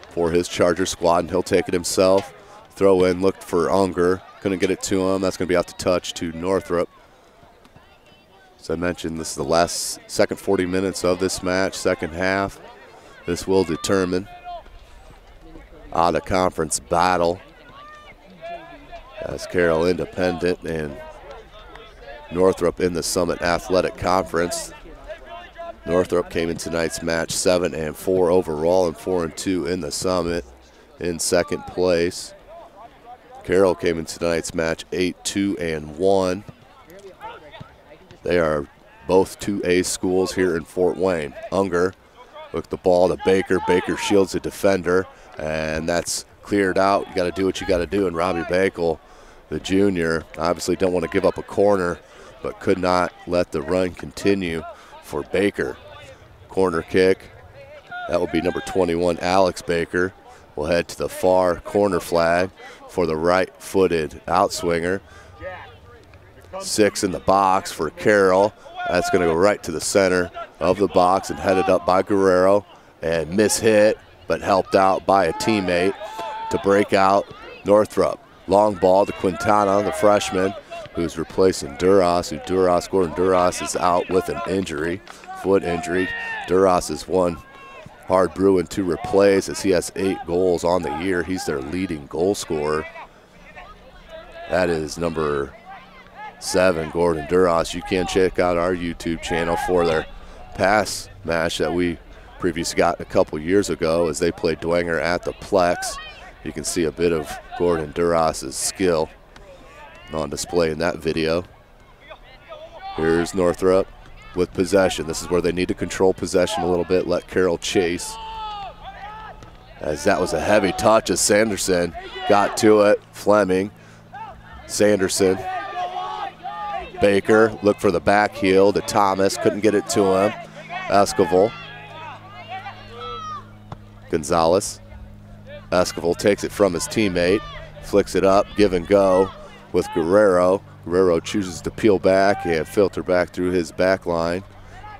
for his Charger squad, and he'll take it himself. Throw in, looked for Unger, couldn't get it to him. That's going to be out to touch to Northrop. As I mentioned, this is the second 40 minutes of this match, second half. This will determine out-of-conference battle as Carroll Independent and Northrop in the Summit Athletic Conference. Northrop came in tonight's match 7-4 overall and 4-2 in the Summit in second place. Carroll came in tonight's match 8-2-1. They are both 2A schools here in Fort Wayne. Unger looked the ball to Baker. Baker shields the defender, and that's cleared out. You got to do what you got to do. And Robbie Bakel, the junior, obviously don't want to give up a corner, but could not let the run continue for Baker. Corner kick. That will be number 21, Alex Baker. Will head to the far corner flag for the right-footed outswinger. 6 in the box for Carroll. That's going to go right to the center of the box and headed up by Guerrero, and mishit, but helped out by a teammate to break out Northrop. Long ball to Quintana, the freshman, who's replacing Duras, Gordon Duras is out with an injury, foot injury. Duras is one hard Bruin to replace as he has 8 goals on the year. He's their leading goal scorer. That is number 7, Gordon Duras. You can check out our YouTube channel for their pass match that we previously got a couple years ago as they played Dwenger at the Plex. You can see a bit of Gordon Duras' skill on display in that video. Here's Northrop with possession. This is where they need to control possession a little bit, let Carroll chase. As that was a heavy touch as Sanderson got to it. Fleming, Sanderson, Baker looked for the back heel to Thomas, couldn't get it to him. Esquivel, Gonzalez. Esquivel takes it from his teammate, flicks it up, give and go with Guerrero. Guerrero chooses to peel back and filter back through his back line.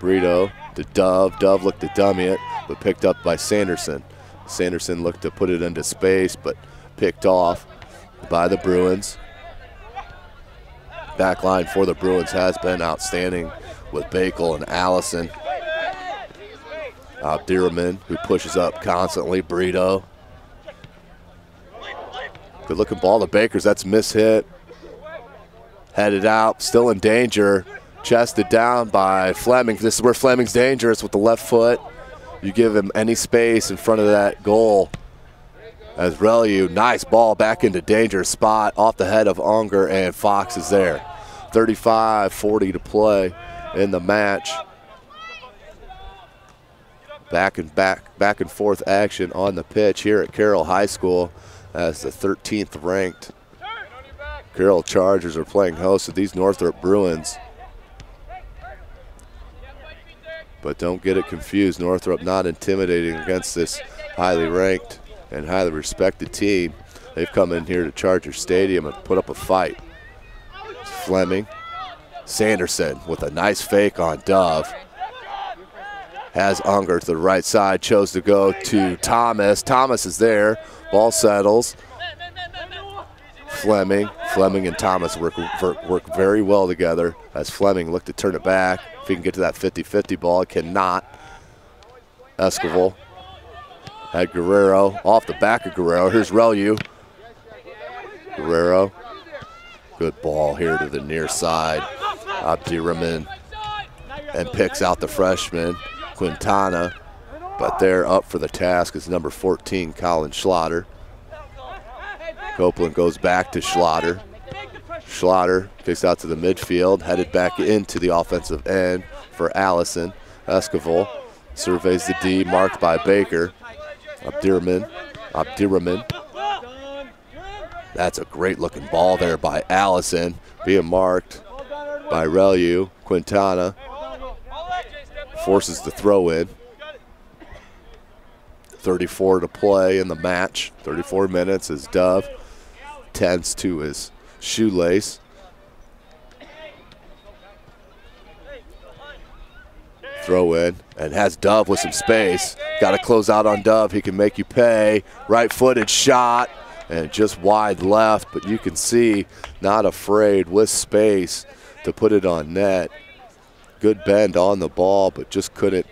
Brito to Dove. Dove looked to dummy it, but picked up by Sanderson. Sanderson looked to put it into space, but picked off by the Bruins. Back line for the Bruins has been outstanding with Bakel and Allison. Abdirahman, who pushes up constantly. Brito. Good looking ball to Bakers. That's mishit. Headed out, still in danger. Chested down by Fleming. This is where Fleming's dangerous with the left foot. You give him any space in front of that goal. As Relu, nice ball back into dangerous spot off the head of Unger, and Fox is there. 35-40 to play in the match. Back and forth action on the pitch here at Carroll High School as the 13th ranked Carroll Chargers are playing host to these Northrop Bruins. But don't get it confused. Northrop not intimidating against this highly ranked and highly respected team. They've come in here to Charger Stadium and put up a fight. Fleming. Sanderson with a nice fake on Dove. Has Unger to the right side, chose to go to Thomas. Thomas is there, ball settles. Fleming and Thomas work very well together as Fleming looked to turn it back. If he can get to that 50-50 ball, cannot. Esquivel had Guerrero off the back of Guerrero. Here's Relu. Guerrero, good ball here to the near side. Abdirahman and picks out the freshman, Quintana, but they're up for the task is number 14, Colin Schlatter. Copeland goes back to Schlatter. Schlatter kicks out to the midfield, headed back into the offensive end for Allison. Esquivel surveys the D, marked by Baker. Abdirahman. That's a great looking ball there by Allison, being marked by Relu. Quintana forces the throw in. 34 to play in the match. 34 minutes as Dove tends to his shoelace. Throw in and has Dove with some space. Got to close out on Dove. He can make you pay. Right-footed shot and just wide left, but you can see not afraid with space to put it on net. Good bend on the ball, but just couldn't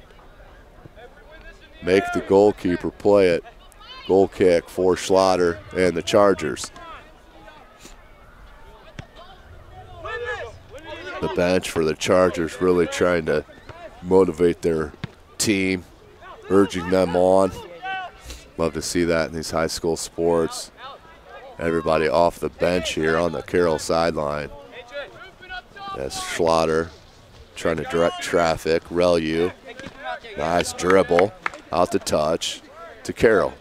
make the goalkeeper play it. Goal kick for Schlatter and the Chargers. The bench for the Chargers really trying to motivate their team, urging them on. Love to see that in these high school sports. Everybody off the bench here on the Carroll sideline. As Schlatter trying to direct traffic. Relu, nice dribble, out to touch to Carroll.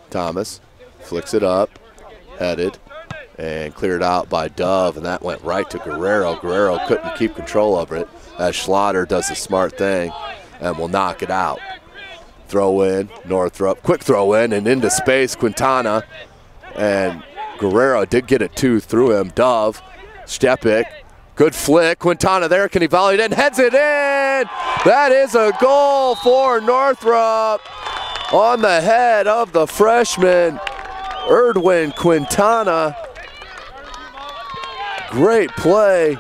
Thomas flicks it up, headed, and cleared out by Dove, and that went right to Guerrero. Guerrero couldn't keep control over it as Schlatter does the smart thing and will knock it out. Throw in, Northrop, quick throw in and into space, Quintana, and Guerrero did get it through him. Dove, Stepik, good flick, Quintana there, can he volley it in, heads it in! That is a goal for Northrop on the head of the freshman, Erdwin Quintana. Great play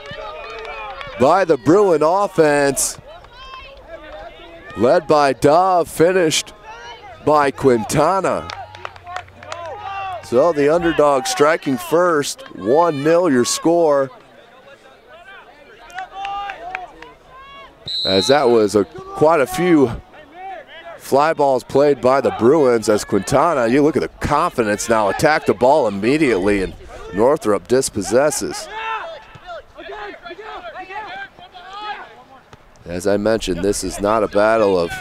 by the Bruin offense. led by Dove, finished by Quintana. So the underdog striking first, 1-0 your score. As that was quite a few fly balls played by the Bruins, as Quintana, you look at the confidence now, attack the ball immediately, and Northrop dispossesses. As I mentioned, this is not a battle of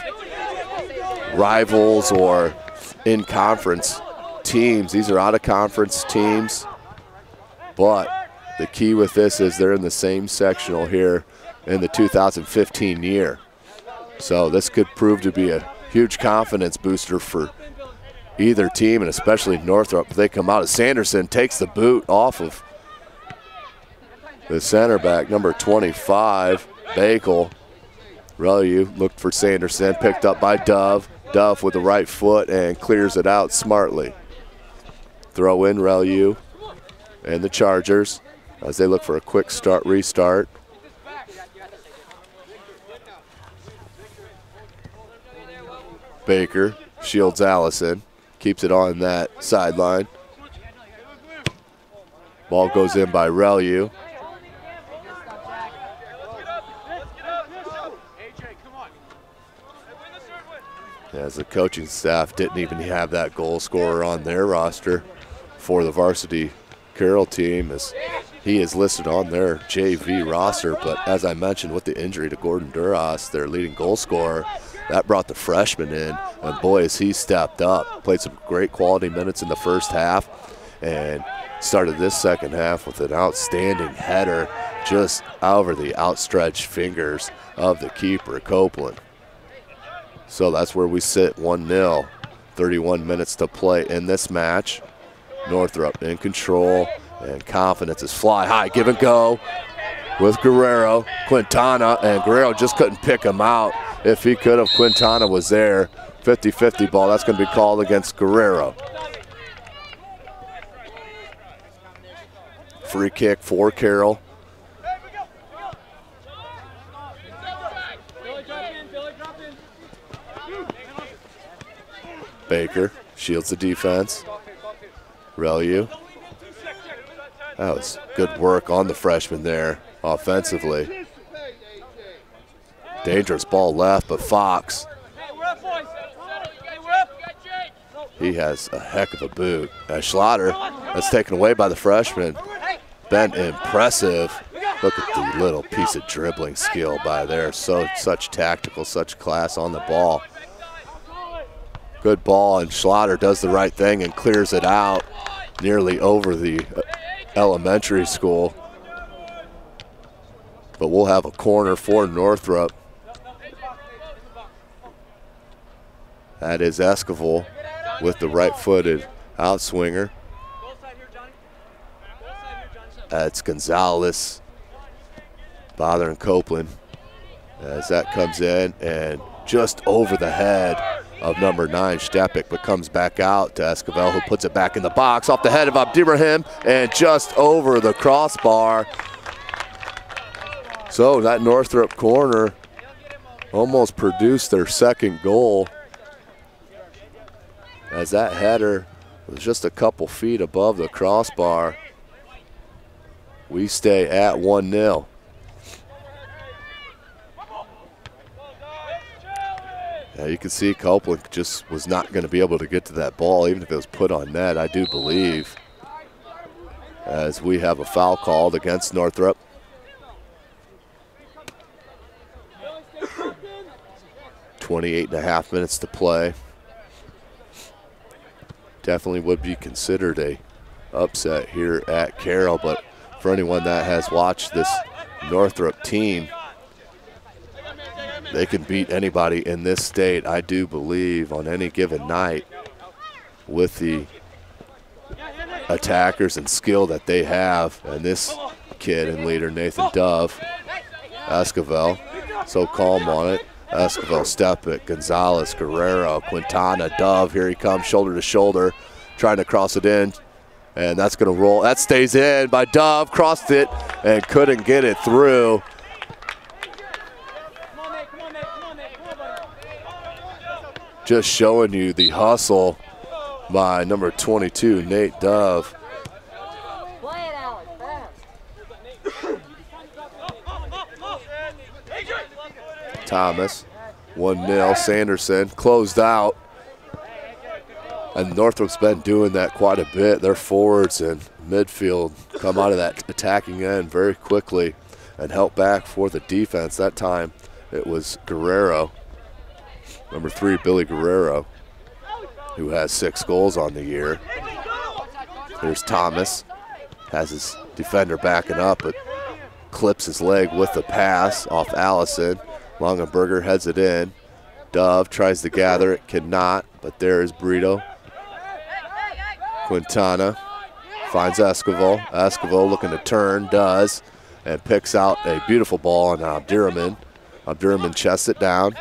rivals or in-conference teams. These are out-of-conference teams, but the key with this is they're in the same sectional here in the 2015 year. So this could prove to be a huge confidence booster for either team, and especially Northrop. If they come out, as Sanderson takes the boot off of the center back, number 25, Bakel. Relu looked for Sanderson, picked up by Dove. Dove with the right foot and clears it out smartly. Throw in Relu and the Chargers as they look for a quick restart. Baker shields Allison, keeps it on that sideline. Ball goes in by Relu. As the coaching staff didn't even have that goal scorer on their roster for the varsity Carroll team, as he is listed on their JV roster. But as I mentioned, with the injury to Gordon Duras, their leading goal scorer, that brought the freshman in, and boy, has he stepped up. Played some great quality minutes in the first half and started this second half with an outstanding header just over the outstretched fingers of the keeper, Copeland. So that's where we sit, 1-0, 31 minutes to play in this match. Northrop in control, and confidence is fly high, give and go with Guerrero, Quintana, and Guerrero just couldn't pick him out. If he could have, Quintana was there. 50-50 ball, that's going to be called against Guerrero. Free kick for Carroll. Baker shields the defense. Relu. That was good work on the freshman there offensively. Dangerous ball left, but Fox, he has a heck of a boot. As Schlatter, that's taken away by the freshman. Been impressive. Look at the little piece of dribbling skill by there. Such tactical, such class on the ball. Good ball, and Schlatter does the right thing and clears it out nearly over the elementary school. But we'll have a corner for Northrop. That is Esquivel with the right-footed outswinger. That's Gonzalez bothering Copeland as that comes in and just over the head of number 9, Stepik, but comes back out to Esquivel, who puts it back in the box off the head of Abdirahim and just over the crossbar. So that Northrop corner almost produced their second goal, as that header was just a couple feet above the crossbar. We stay at 1-0. Yeah, you can see Copeland just was not going to be able to get to that ball, even if it was put on net, I do believe, as we have a foul called against Northrop. .28.5 minutes to play. Definitely would be considered a upset here at Carroll, but for anyone that has watched this Northrop team, they can beat anybody in this state, I do believe, on any given night with the attackers and skill that they have. And this kid and leader, Nathan Dove, Esquivel, so calm on it. Esquivel, Stepik, Gonzalez, Guerrero, Quintana, Dove, here he comes, shoulder to shoulder, trying to cross it in, and that's going to roll. That stays in by Dove, crossed it and couldn't get it through. just showing you the hustle by number 22, Nate Dove. Thomas, 1-0, Sanderson, closed out. And Northrop's been doing that quite a bit. Their forwards and midfield come out of that attacking end very quickly and help back for the defense. That time it was Guerrero, number 3, Billy Guerrero, who has 6 goals on the year. Here's Thomas, has his defender backing up, but clips his leg with the pass off Allison. Longenberger heads it in. Dove tries to gather it, cannot, but there is Brito. Quintana finds Esquivel. Esquivel looking to turn, does, and picks out a beautiful ball on Abdirahman. Abdirahman chests it down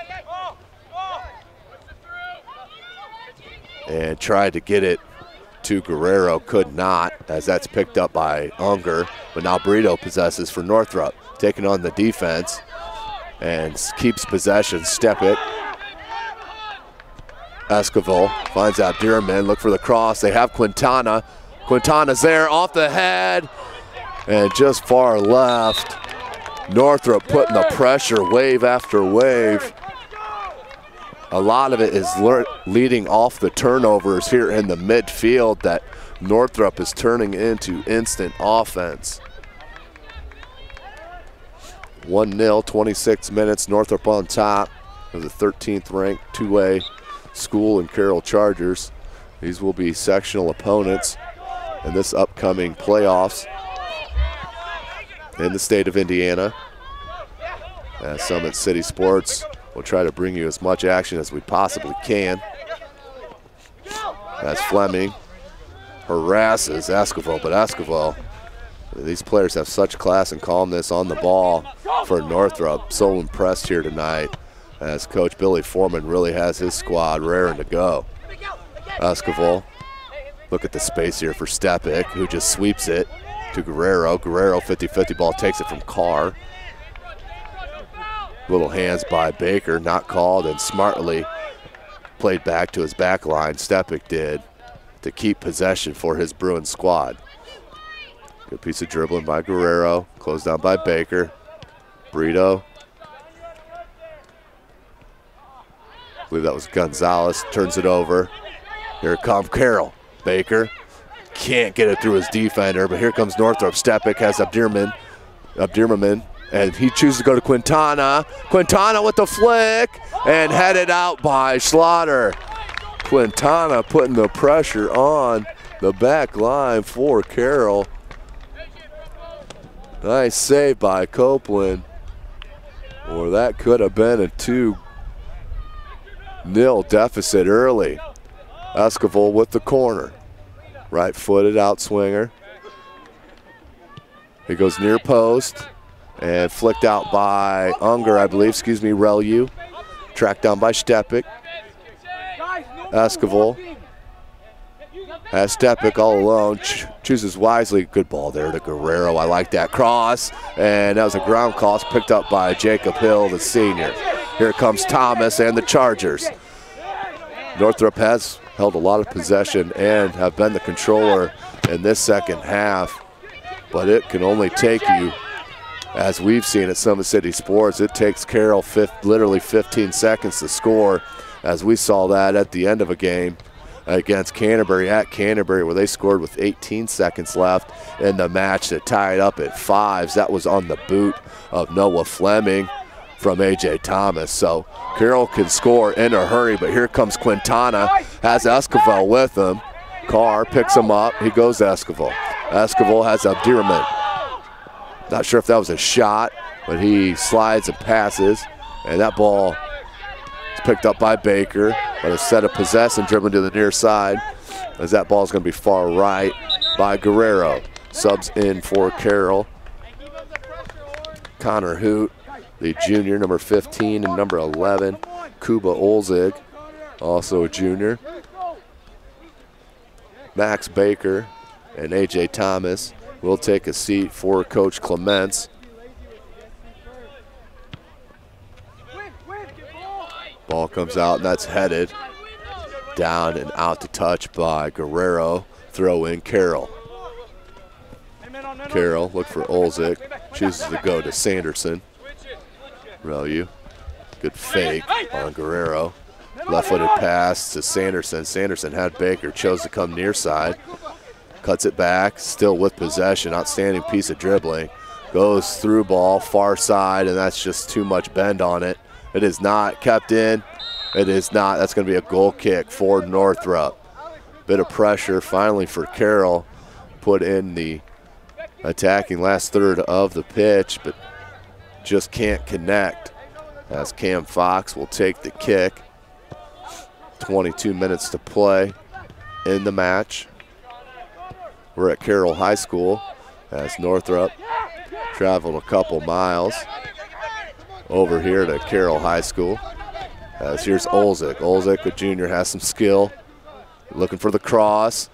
and tried to get it to Guerrero, could not, as that's picked up by Unger, but now Brito possesses for Northrop, taking on the defense and keeps possession. Stepic. Esquivel finds Abdirahman, look for the cross. They have Quintana. Quintana's there, off the head, and just far left. Northrop putting the pressure wave after wave. A lot of it is leading off the turnovers here in the midfield that Northrop is turning into instant offense. 1-0, 26 minutes, Northrop on top of the 13th ranked 2A school and Carroll Chargers. These will be sectional opponents in this upcoming playoffs in the state of Indiana. Summit City Sports will try to bring you as much action as we possibly can. As Fleming harasses Esquivel, but Esquivel, these players have such class and calmness on the ball for Northrop. So impressed here tonight as Coach Billy Foreman really has his squad raring to go. Esquivel, look at the space here for Stepic, who just sweeps it to Guerrero. Guerrero, 50-50 ball, takes it from Carr. Little hands by Baker, not called, and smartly played back to his back line, Stepic did, to keep possession for his Bruin squad. Good piece of dribbling by Guerrero, closed down by Baker. Brito. I believe that was Gonzalez, turns it over. Here comes Carroll. Baker can't get it through his defender, but here comes Northrop. Stepic has Abdirahman, and he chooses to go to Quintana. Quintana with the flick, and headed out by Schlatter. Quintana putting the pressure on the back line for Carroll. Nice save by Copeland, or that could have been a 2-0 deficit early. Esquivel with the corner. Right-footed outswinger. He goes near post and flicked out by Unger, I believe, Relu. Tracked down by Stepic. Esquivel has Stepic all alone, chooses wisely. Good ball there to Guerrero. I like that cross, and that was a ground cross picked up by Jacob Hill, the senior. Here comes Thomas and the Chargers. Northrop has held a lot of possession and have been the controller in this second half, but it can only take you, as we've seen at Summit City Sports, it takes Carroll literally 15 seconds to score, as we saw that at the end of a game against Canterbury at Canterbury, where they scored with 18 seconds left in the match to tie it up at 5s. That was on the boot of Noah Fleming from A.J. Thomas. So Carroll can score in a hurry, but here comes Quintana, has Esquivel with him. Carr picks him up, he goes to Esquivel. Esquivel has Abdirahman. Not sure if that was a shot, but he slides and passes, and that ball is picked up by Baker, but instead of possessing, dribbling to the near side, as that ball is going to be far right by Guerrero. Subs in for Carroll. Connor Hoot, the junior, number 15, and number 11, Kuba Olzig, also a junior. Max Baker and A.J. Thomas will take a seat for Coach Clements. Ball comes out, and that's headed Down and out to touch by Guerrero. Throw in Carroll. Carroll look for Olzik. Chooses to go to Sanderson. Relu. Good fake on Guerrero. Left-footed pass to Sanderson. Sanderson had Baker. Chose to come near side. Cuts it back. Still with possession. Outstanding piece of dribbling. Goes through ball. Far side. And that's just too much bend on it. It is not kept in. It is not. That's going to be a goal kick for Northrop. Bit of pressure finally for Carroll. Put in the attacking last third of the pitch, but just can't connect as Cam Fox will take the kick. 22 minutes to play in the match. We're at Carroll High School as Northrop traveled a couple miles over here to Carroll High School. As here's Olzik. Olzik, the junior, has some skill. Looking for the cross.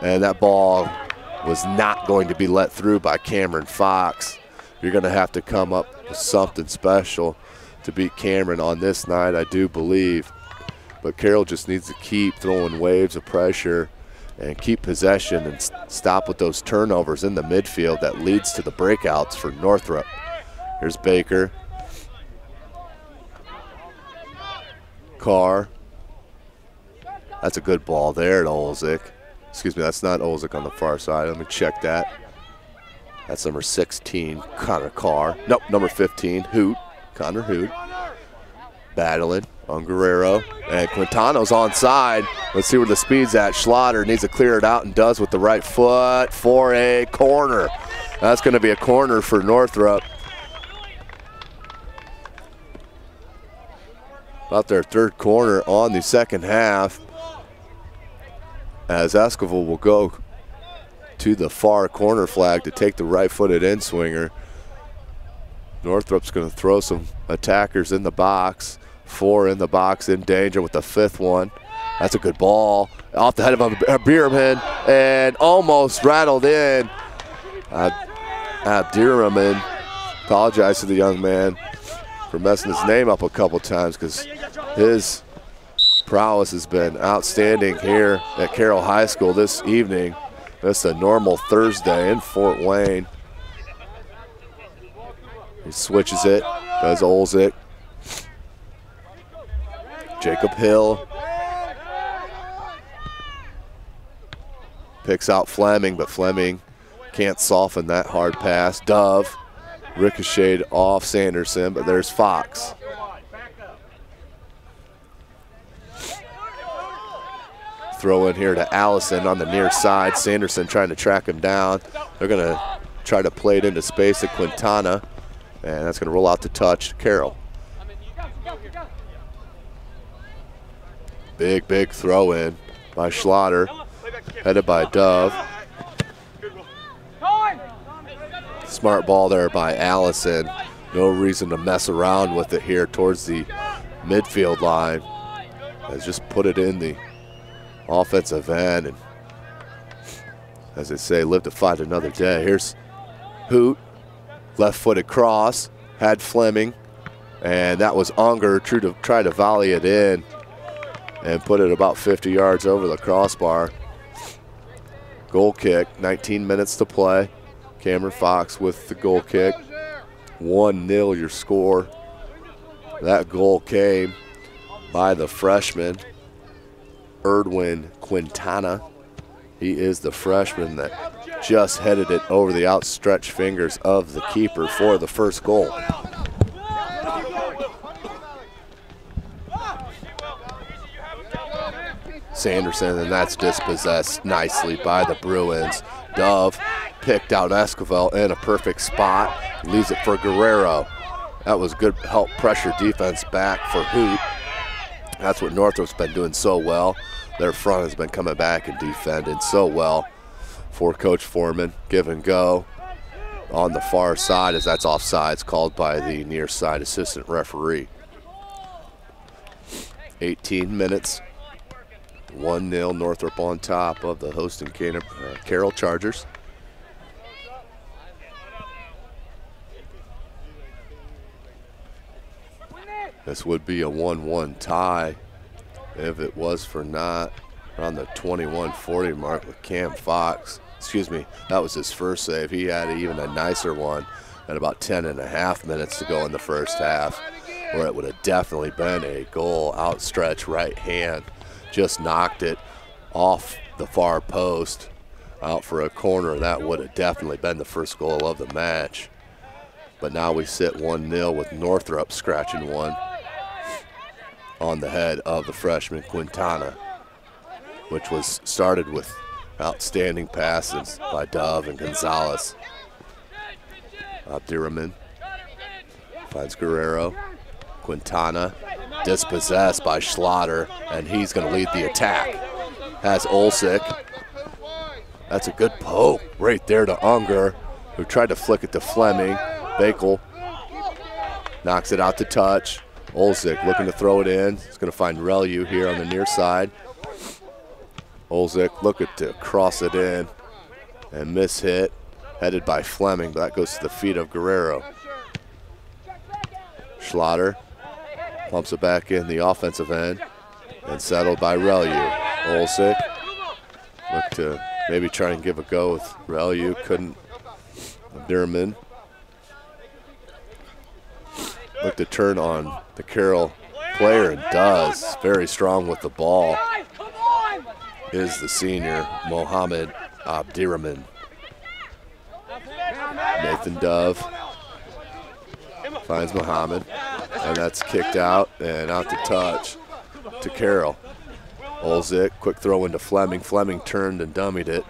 And that ball was not going to be let through by Cameron Fox. You're going to have to come up with something special to beat Cameron on this night, I do believe. But Carroll just needs to keep throwing waves of pressure and keep possession and stop with those turnovers in the midfield that leads to the breakouts for Northrop. Here's Baker. Carr. That's a good ball there to Olzik. Excuse me, that's not Olzik on the far side. Let me check that. That's number 16, Connor Carr. Nope, number 15, Hoot. Connor Hoot. Battling on Guerrero. And Quintano's onside. Let's see where the speed's at. Schlatter needs to clear it out and does with the right foot for a corner. That's going to be a corner for Northrop. About their third corner on the second half, as Esquivel will go to the far corner flag to take the right-footed in-swinger. Northrop's going to throw some attackers in the box. 4 in the box in danger with the 5th one. That's a good ball off the head of Abdirahman and almost rattled in. Abdirahman, apologize to the young man for messing his name up a couple times because his prowess has been outstanding here at Carroll High School this evening. It's a normal Thursday in Fort Wayne. He switches it, does Olzik. Jacob Hill picks out Fleming, but Fleming can't soften that hard pass. Dove ricocheted off Sanderson, but there's Fox. Throw in here to Allison on the near side. Sanderson trying to track him down. They're going to try to play it into space to Quintana, and that's going to roll out to touch to Carroll. Big, big throw in by Schlatter, headed by Dove. Smart ball there by Allison. No reason to mess around with it here towards the midfield line. Has just put it in the offensive end, and as they say, live to fight another day. Here's Hoot, left-footed cross, had Fleming, and that was Unger try to volley it in and put it about 50 yards over the crossbar. Goal kick, 19 minutes to play. Cameron Fox with the goal kick. 1-0 your score. That goal came by the freshman, Erdwin Quintana. He is the freshman that just headed it over the outstretched fingers of the keeper for the first goal. Sanderson, and that's dispossessed nicely by the Bruins. Dove picked out Esquivel in a perfect spot, leaves it for Guerrero. That was good help pressure defense back for Hoot. That's what Northrop's been doing so well. Their front has been coming back and defending so well for Coach Foreman. Give and go on the far side, as that's offsides called by the near side assistant referee. 18 minutes. 1-0 Northrop on top of the hosting Carroll Chargers. This would be a 1-1 tie if it was for not around the 21-40 mark with Cam Fox. Excuse me, that was his first save. He had even a nicer one at about 10.5 minutes to go in the first half, where it would have definitely been a goal. Outstretched right hand, just knocked it off the far post out for a corner. That would have definitely been the first goal of the match. But now we sit 1-0 with Northrop scratching one on the head of the freshman Quintana, which was started with outstanding passes by Dove and Gonzalez. Abdirahman finds Guerrero. Quintana dispossessed by Schlatter, and he's going to lead the attack. Has Olsic. That's a good poke right there to Unger, who tried to flick it to Fleming. Bakel knocks it out to touch. Olsic looking to throw it in. He's going to find Relu here on the near side. Olsic looking to cross it in and miss hit, headed by Fleming, but that goes to the feet of Guerrero. Schlatter pumps it back in the offensive end and settled by Relu. Olsic looked to maybe try and give a go with Relu, couldn't. Abdirahman looked to turn on the Carroll player and does. Very strong with the ball is the senior Mohammed Abdirahman. Nathan Dove finds Mohammed, and that's kicked out and out to touch to Carroll. Olsic, quick throw into Fleming. Fleming turned and dummied it.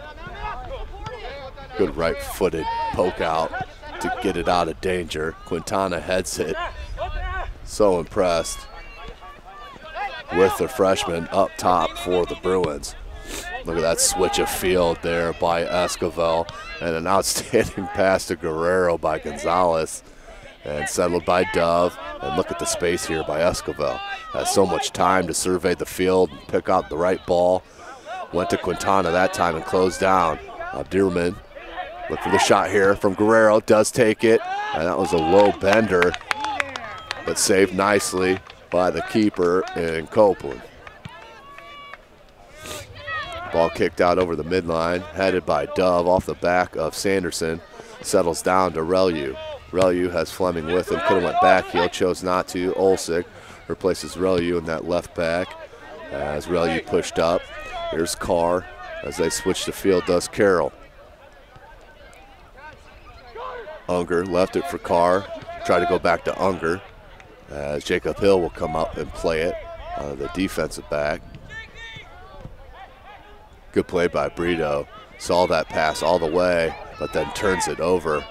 Good right-footed poke out to get it out of danger. Quintana heads it. So impressed with the freshman up top for the Bruins. Look at that switch of field there by Esquivel, and an outstanding pass to Guerrero by Gonzalez, and settled by Dove. And look at the space here by Esquivel. Has so much time to survey the field and pick out the right ball. Went to Quintana that time and closed down. Abdirahman look for the shot here from Guerrero, does take it, and that was a low bender, but saved nicely by the keeper in Copeland. Ball kicked out over the midline, headed by Dove off the back of Sanderson, settles down to Relu. Relu has Fleming with him, could have went back heel, chose not to. Olsic replaces Relu in that left back as Relu pushed up. Here's Carr as they switch the field, does Carroll. Unger left it for Carr, try to go back to Unger as Jacob Hill will come up and play it, the defensive back. Good play by Brito. Saw that pass all the way, but then turns it over.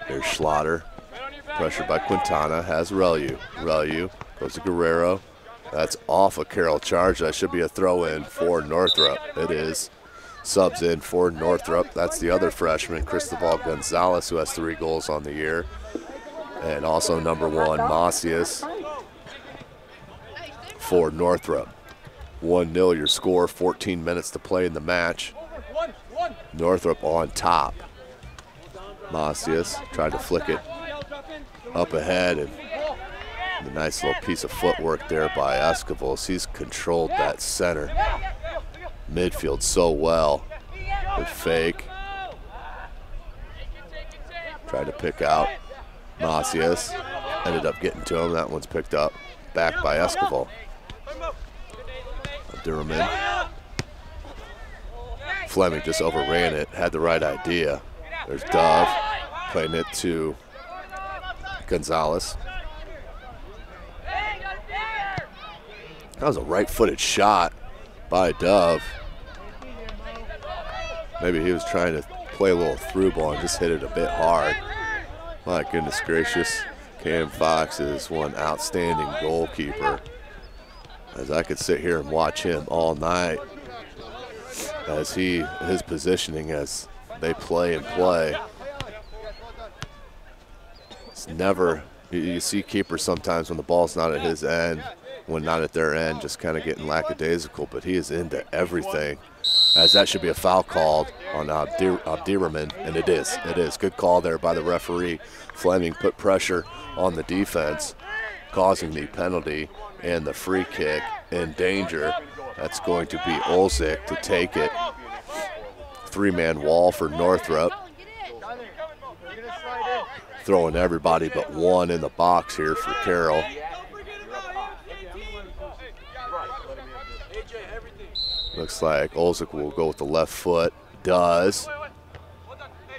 Here's Schlatter. Pressure by Quintana. Has Relu. Relu goes to Guerrero. That's off a Carroll charge. That should be a throw-in for Northrop. It is. Subs in for Northrop. That's the other freshman, Cristobal Gonzalez, who has 3 goals on the year. And also number 1, Macias for Northrop. 1-0 your score, 14 minutes to play in the match. Northrop on top. Macias tried to flick it up ahead, and the nice little piece of footwork there by Esquivel. He's controlled that center midfield so well. With fake. Tried to pick out Macias. Ended up getting to him. That one's picked up back by Esquivel. Abdirahman. Fleming just overran it, had the right idea. There's Dove playing it to Gonzalez. That was a right-footed shot by Dove. Maybe he was trying to play a little through ball and just hit it a bit hard. My goodness gracious. Cam Fox is one outstanding goalkeeper. As I could sit here and watch him all night as his positioning as they play and play. It's never, you see keepers sometimes when the ball's not at his end, when not at their end, just kind of getting lackadaisical, but he is into everything, as that should be a foul called on Abdirahman, and it is. It is. Good call there by the referee. Fleming put pressure on the defense, causing the penalty and the free kick in danger. That's going to be Olzik to take it. Three-man wall for Northrop. Throwing everybody but one in the box here for Carroll. Looks like Olzik will go with the left foot. Does.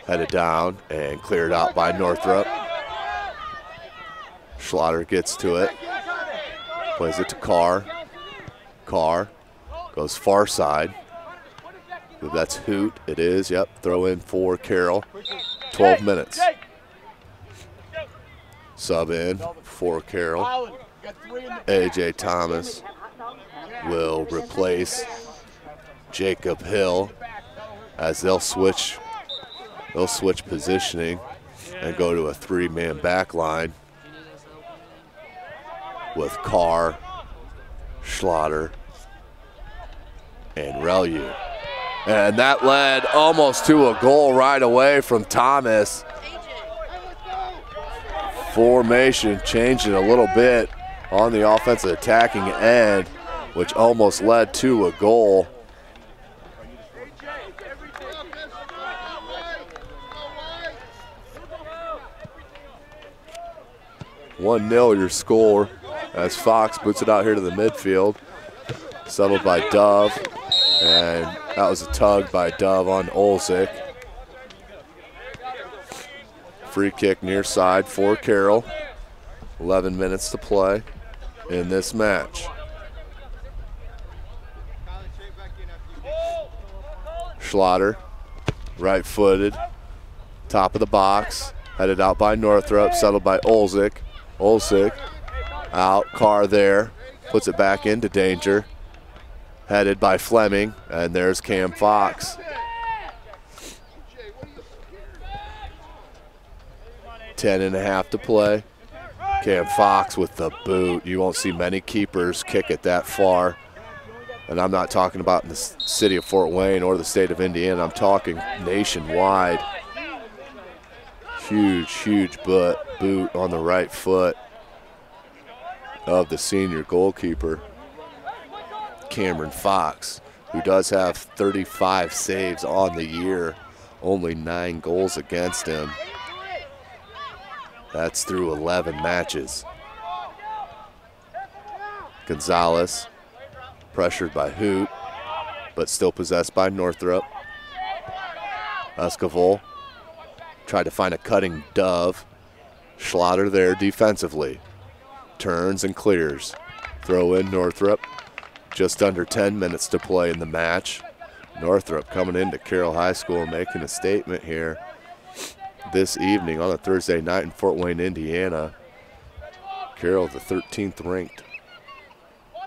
Headed down and cleared out by Northrop. Schlatter gets to it. Plays it to Carr. Carr goes far side. That's Hoot. It is. Yep. Throw in for Carroll. 12 minutes. Sub in for Carroll. A.J. Thomas will replace Jacob Hill as they'll switch positioning and go to a three-man back line with Carr, Schlatter, and Relu. And that led almost to a goal right away from Thomas. Formation changing a little bit on the offensive attacking end, which almost led to a goal. "1-0 your score as Fox puts it out here to the midfield. Settled by Dove, and that was a tug by Dove on Olzik. Free kick near side for Carroll. 11 minutes to play in this match. Schlatter, right-footed, top of the box, headed out by Northrop, settled by Olzik. Olzik out, Carr there, puts it back into danger. Headed by Fleming, and there's Cam Fox. 10.5 to play. Cam Fox with the boot. You won't see many keepers kick it that far. And I'm not talking about in the city of Fort Wayne or the state of Indiana. I'm talking nationwide. Huge, huge boot on the right foot of the senior goalkeeper, Cameron Fox, who does have 35 saves on the year, only 9 goals against him. That's through 11 matches. Gonzalez, pressured by Hoot, but still possessed by Northrop. Esquivel tried to find a cutting Dove. Schlatter there defensively. Turns and clears. Throw in Northrop. Just under 10 minutes to play in the match. Northrop coming into Carroll High School making a statement here this evening on a Thursday night in Fort Wayne, Indiana. Carroll, the 13th ranked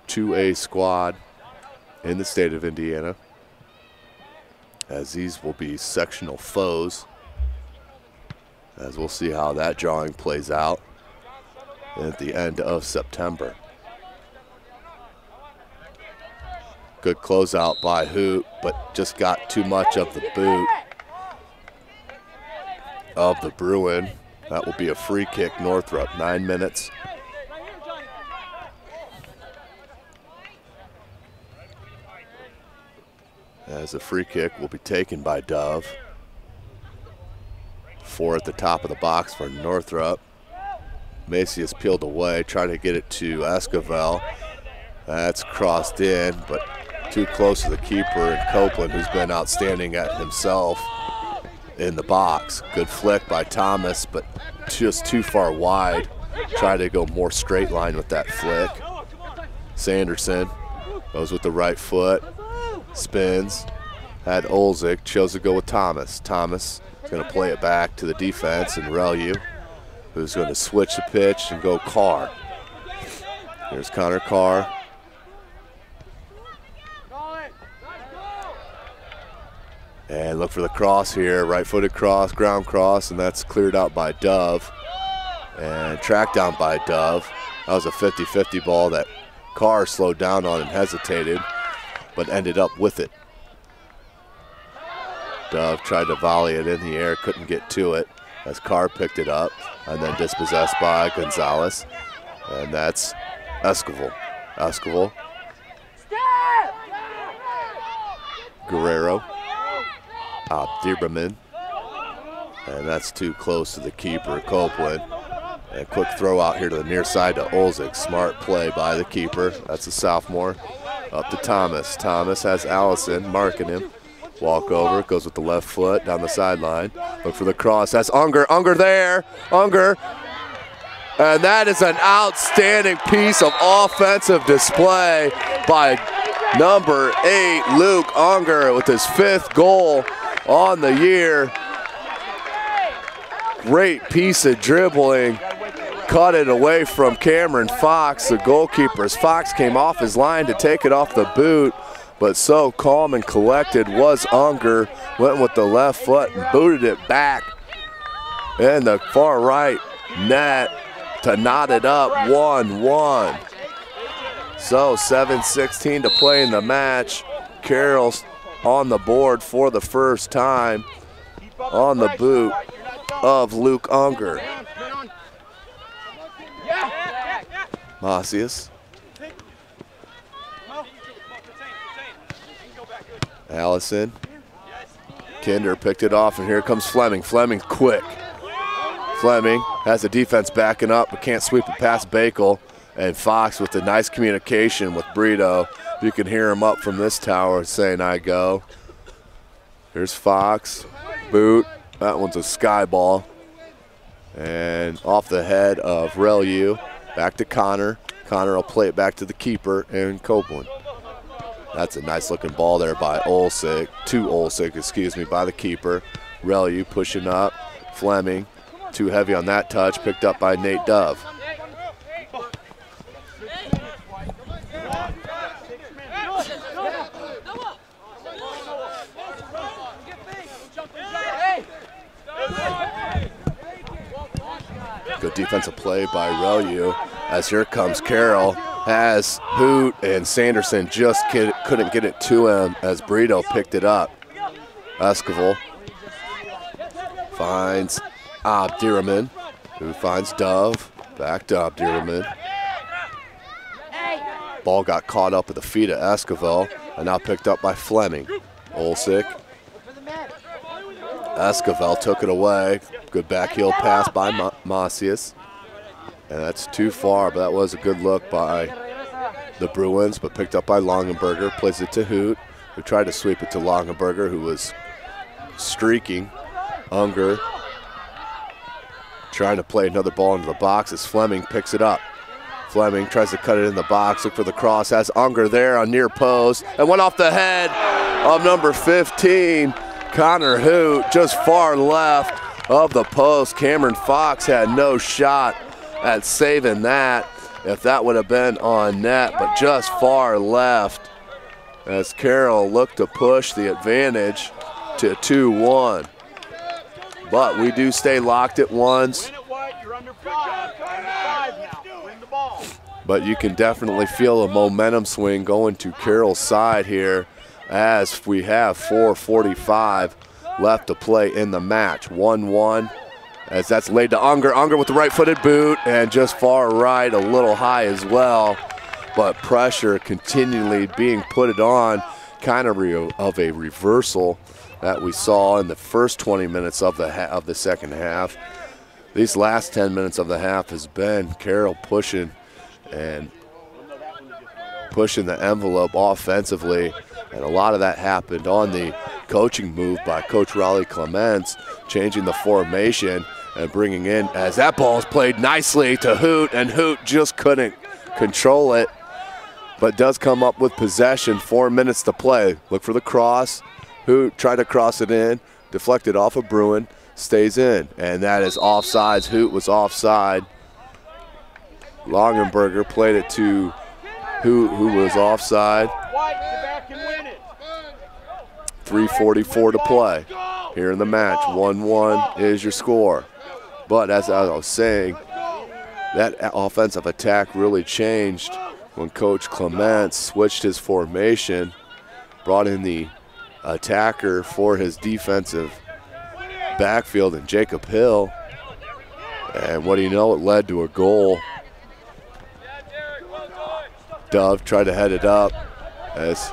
2A squad in the state of Indiana, as these will be sectional foes, as we'll see how that drawing plays out at the end of September. Good closeout by Hoot, but just got too much of the boot of the Bruin. That will be a free kick, Northrop. 9 minutes. As the free kick will be taken by Dove. 4 at the top of the box for Northrop. Macy is peeled away, trying to get it to Esquivel. That's crossed in, but too close to the keeper, and Copeland, who's been outstanding at himself in the box. Good flick by Thomas, but just too far wide. Try to go more straight line with that flick. Sanderson goes with the right foot, spins, had Olzik, chose to go with Thomas. Thomas is going to play it back to the defense, and Relu, who's going to switch the pitch and go Carr. Here's Connor Carr. And look for the cross here, right-footed cross, ground cross, and that's cleared out by Dove. And tracked down by Dove. That was a 50-50 ball that Carr slowed down on and hesitated, but ended up with it. Dove tried to volley it in the air, couldn't get to it as Carr picked it up and then dispossessed by Gonzalez. And that's Esquivel. Esquivel. Guerrero. Dieberman. And that's too close to the keeper, Copeland. And quick throw out here to the near side to Olzik. Smart play by the keeper. That's a sophomore. Up to Thomas. Thomas has Allison marking him. Walk over, goes with the left foot down the sideline. Look for the cross. That's Unger. Unger there. Unger. And that is an outstanding piece of offensive display by number 8, Luke Unger, with his 5th goal on the year. Great piece of dribbling. Cut it away from Cameron Fox, the goalkeeper. As Fox came off his line to take it off the boot, but so calm and collected was Unger. Went with the left foot and booted it back in the far right net to knot it up 1-1. So 7:16 to play in the match. Carroll's on the board for the first time on the boot of Luke Unger. Macias. Allison. Kinder picked it off, and here comes Fleming. Fleming quick. Fleming has the defense backing up, but can't sweep it past Bakel. And Fox with the nice communication with Brito. You can hear him up from this tower saying, "I go." Here's Fox. Boot. That one's a sky ball. And off the head of Relu. Back to Connor. Connor will play it back to the keeper and Copeland. That's a nice looking ball there by Olsik. To Olsik, excuse me, by the keeper. Relu pushing up. Fleming. Too heavy on that touch. Picked up by Nate Dove. Good defensive play by Relu as here comes Carroll. Has Hoot and Sanderson just couldn't get it to him as Brito picked it up. Esquivel finds Abdirahman, who finds Dove. Back to Abdirahman. Ball got caught up at the feet of Esquivel and now picked up by Fleming. Olsik. Esquivel took it away. Good back heel pass by Macias. And that's too far, but that was a good look by the Bruins, but picked up by Longenberger. Plays it to Hoot, who tried to sweep it to Longenberger, who was streaking. Unger trying to play another ball into the box as Fleming picks it up. Fleming tries to cut it in the box, look for the cross, has Unger there on near post, and went off the head of number 15, Connor Hoot, just far left of the post. Cameron Fox had no shot at saving that if that would have been on net, but just far left as Carroll looked to push the advantage to 2-1. But we do stay locked at ones. But you can definitely feel a momentum swing going to Carroll's side here as we have 4:45 left to play in the match. 1-1 as that's laid to Unger. Unger with the right-footed boot and just far right, a little high as well. But pressure continually being put on, kind of a reversal that we saw in the first 20 minutes of the second half. These last 10 minutes of the half has been Carroll pushing the envelope offensively, and a lot of that happened on the coaching move by Coach Raleigh Clements, changing the formation and bringing in, as that ball is played nicely to Hoot, and Hoot just couldn't control it, but does come up with possession. 4 minutes to play. Look for the cross. Hoot tried to cross it in, deflected off of Bruin, stays in, and that is offsides. Hoot was offside. Longenberger played it to Hoot, who was offside. 3:44 to play here in the match. 1-1 is your score. But as I was saying, that offensive attack really changed when Coach Clement switched his formation, brought in the attacker for his defensive backfield and Jacob Hill. And what do you know, it led to a goal. Dove tried to head it up as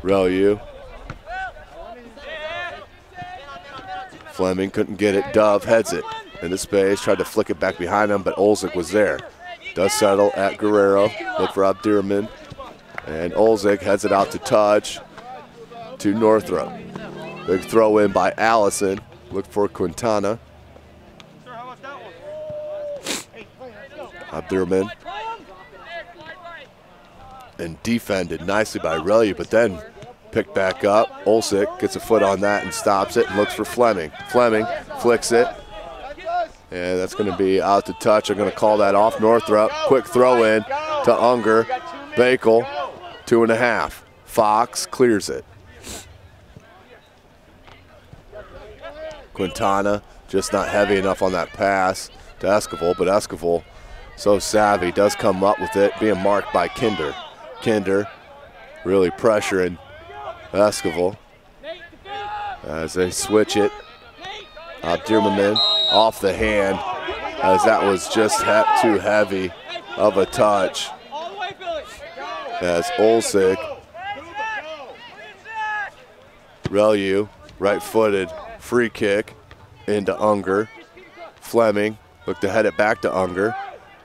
Relu. Fleming couldn't get it. Dove heads it into space, tried to flick it back behind him, but Olzik was there. Does settle at Guerrero, look for Abdirman, and Olzik heads it out to touch to Northrop. Big throw in by Allison, look for Quintana. Abdirman, and defended nicely by Relu, but then picked back up. Olzik gets a foot on that and stops it and looks for Fleming. Fleming flicks it, and that's going to be out to touch. I'm going to call that off. Northrop, quick throw in to Unger. Bakel, 2.5. Fox clears it. Quintana just not heavy enough on that pass to Esquivel, but Esquivel, so savvy, does come up with it, being marked by Kinder. Kinder really pressuring Esquivel as they switch it. Abdirman off the hand, as that was just too heavy of a touch. As Olzik, Relu, right-footed, free kick into Unger. Fleming looked to head it back to Unger.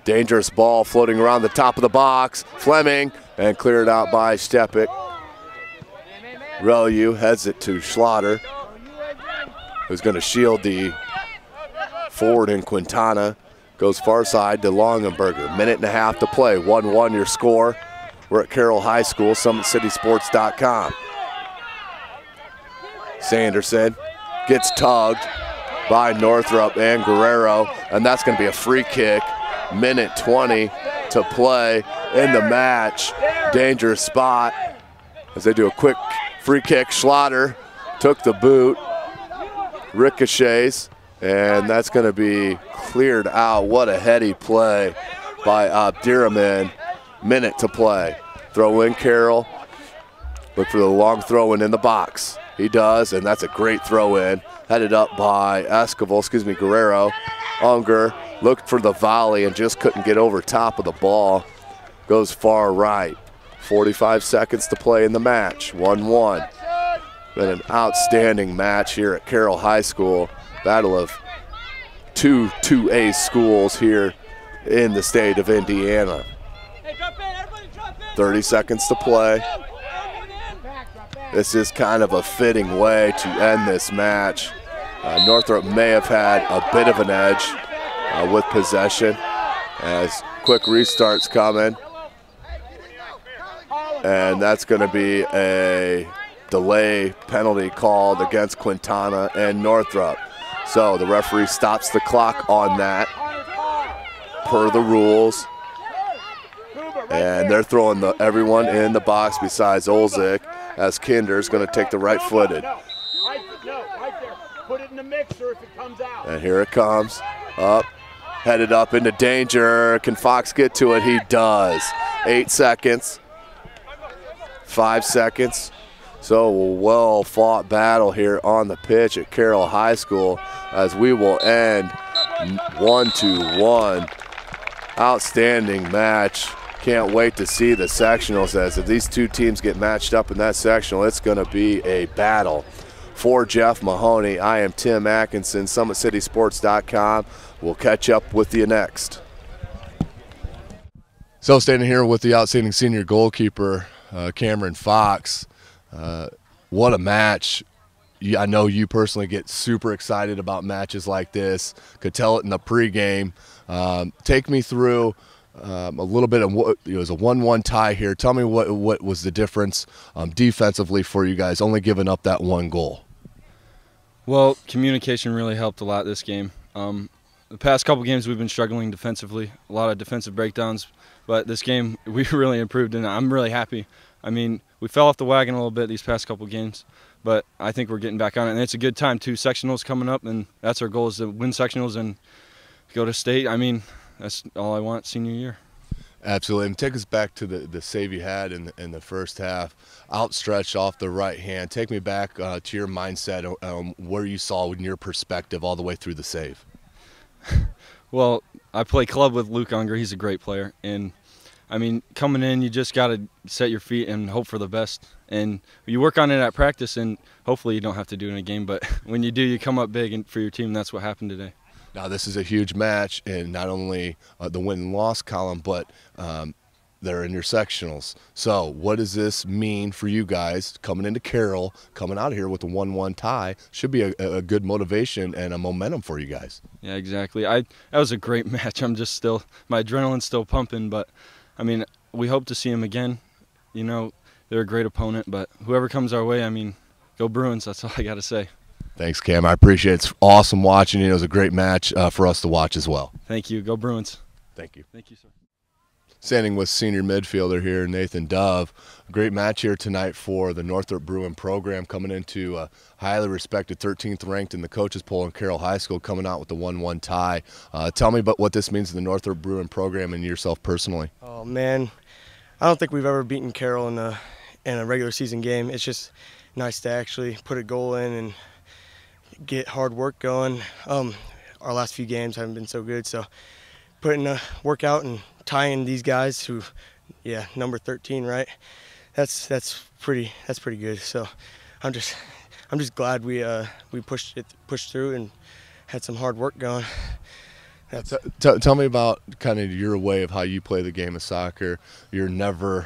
Dangerous ball floating around the top of the box. Fleming, and cleared out by Stepik. Relu heads it to Schlatter, who's going to shield the forward in Quintana. Goes far side to Longenberger. 1.5 to play. 1-1 your score. We're at Carroll High School, SummitCitySports.com. Sanderson gets tugged by Northrop and Guerrero, and that's going to be a free kick. 1:20 to play in the match. Dangerous spot as they do a quick free kick. Schlatter took the boot, ricochets, and that's going to be cleared out. What a heady play by Abdirman. 1 to play. Throw in Carroll. Look for the long throw in the box. He does, and that's a great throw in. Headed up by Guerrero. Unger looked for the volley and just couldn't get over top of the ball. Goes far right. 45 seconds to play in the match. 1-1. Been an outstanding match here at Carroll High School. Battle of two 2A schools here in the state of Indiana. 30 seconds to play. This is kind of a fitting way to end this match. Northrop may have had a bit of an edge with possession as quick restarts coming. And that's going to be a delay penalty called against Quintana and Northrop. So the referee stops the clock on that per the rules. And they're throwing everyone in the box besides Olzik, as Kinder's going to take the right-footed. Put it in the mixer if it comes out. And here it comes. Up, headed up into danger. Can Fox get to it? He does. 8 seconds. 5 seconds. So a well-fought battle here on the pitch at Carroll High School as we will end 1-1. Outstanding match. Can't wait to see the sectionals, as if these two teams get matched up in that sectional, it's going to be a battle. For Jeff Mahoney, I am Tim Atkinson, SummitCitySports.com. We'll catch up with you next. So standing here with the outstanding senior goalkeeper, Cameron Fox. What a match. I know you personally get super excited about matches like this. Could tell it in the pregame. Take me through a little bit of what it was a 1-1 tie here. Tell me what was the difference defensively for you guys, only giving up that one goal. Well, communication really helped a lot this game. The past couple games we've been struggling defensively, a lot of defensive breakdowns, but this game we really improved, and I'm really happy. I mean, we fell off the wagon a little bit these past couple games, but I think we're getting back on it, and it's a good time too. Sectionals coming up, and that's our goal, is to win sectionals and go to state. I mean, that's all I want senior year. Absolutely. And take us back to the save you had in the first half, outstretched off the right hand. Take me back to your mindset, where you saw in your perspective all the way through the save. Well, I play club with Luke Unger. He's a great player. And, I mean, coming in, you just got to set your feet and hope for the best. And you work on it at practice, and hopefully you don't have to do it in a game. But when you do, you come up big for your team. That's what happened today. Now, this is a huge match, and not only the win and loss column, but they're in your sectionals. So what does this mean for you guys coming into Carroll, coming out of here with a 1-1 tie? Should be a good motivation and a momentum for you guys. Yeah, exactly. That was a great match. My adrenaline's still pumping, but, I mean, we hope to see them again. You know, they're a great opponent, but whoever comes our way, I mean, go Bruins. That's all I got to say. Thanks, Cam. I appreciate it. It's awesome watching you. It was a great match for us to watch as well. Thank you. Go Bruins. Thank you. Thank you, sir. Standing with senior midfielder here, Nathan Dove. A great match here tonight for the Northrop Bruin program, coming into a highly respected 13th ranked in the coaches poll in Carroll High School, coming out with the 1-1 tie. Tell me about what this means to the Northrop Bruin program and yourself personally. Oh, man. I don't think we've ever beaten Carroll in a regular season game. It's just nice to actually put a goal in and get hard work going. Our last few games haven't been so good, so putting a workout and tying these guys who, yeah, number 13, right? That's pretty good. So I'm just glad we pushed through and had some hard work going. Tell me about kind of your way of how you play the game of soccer. You're never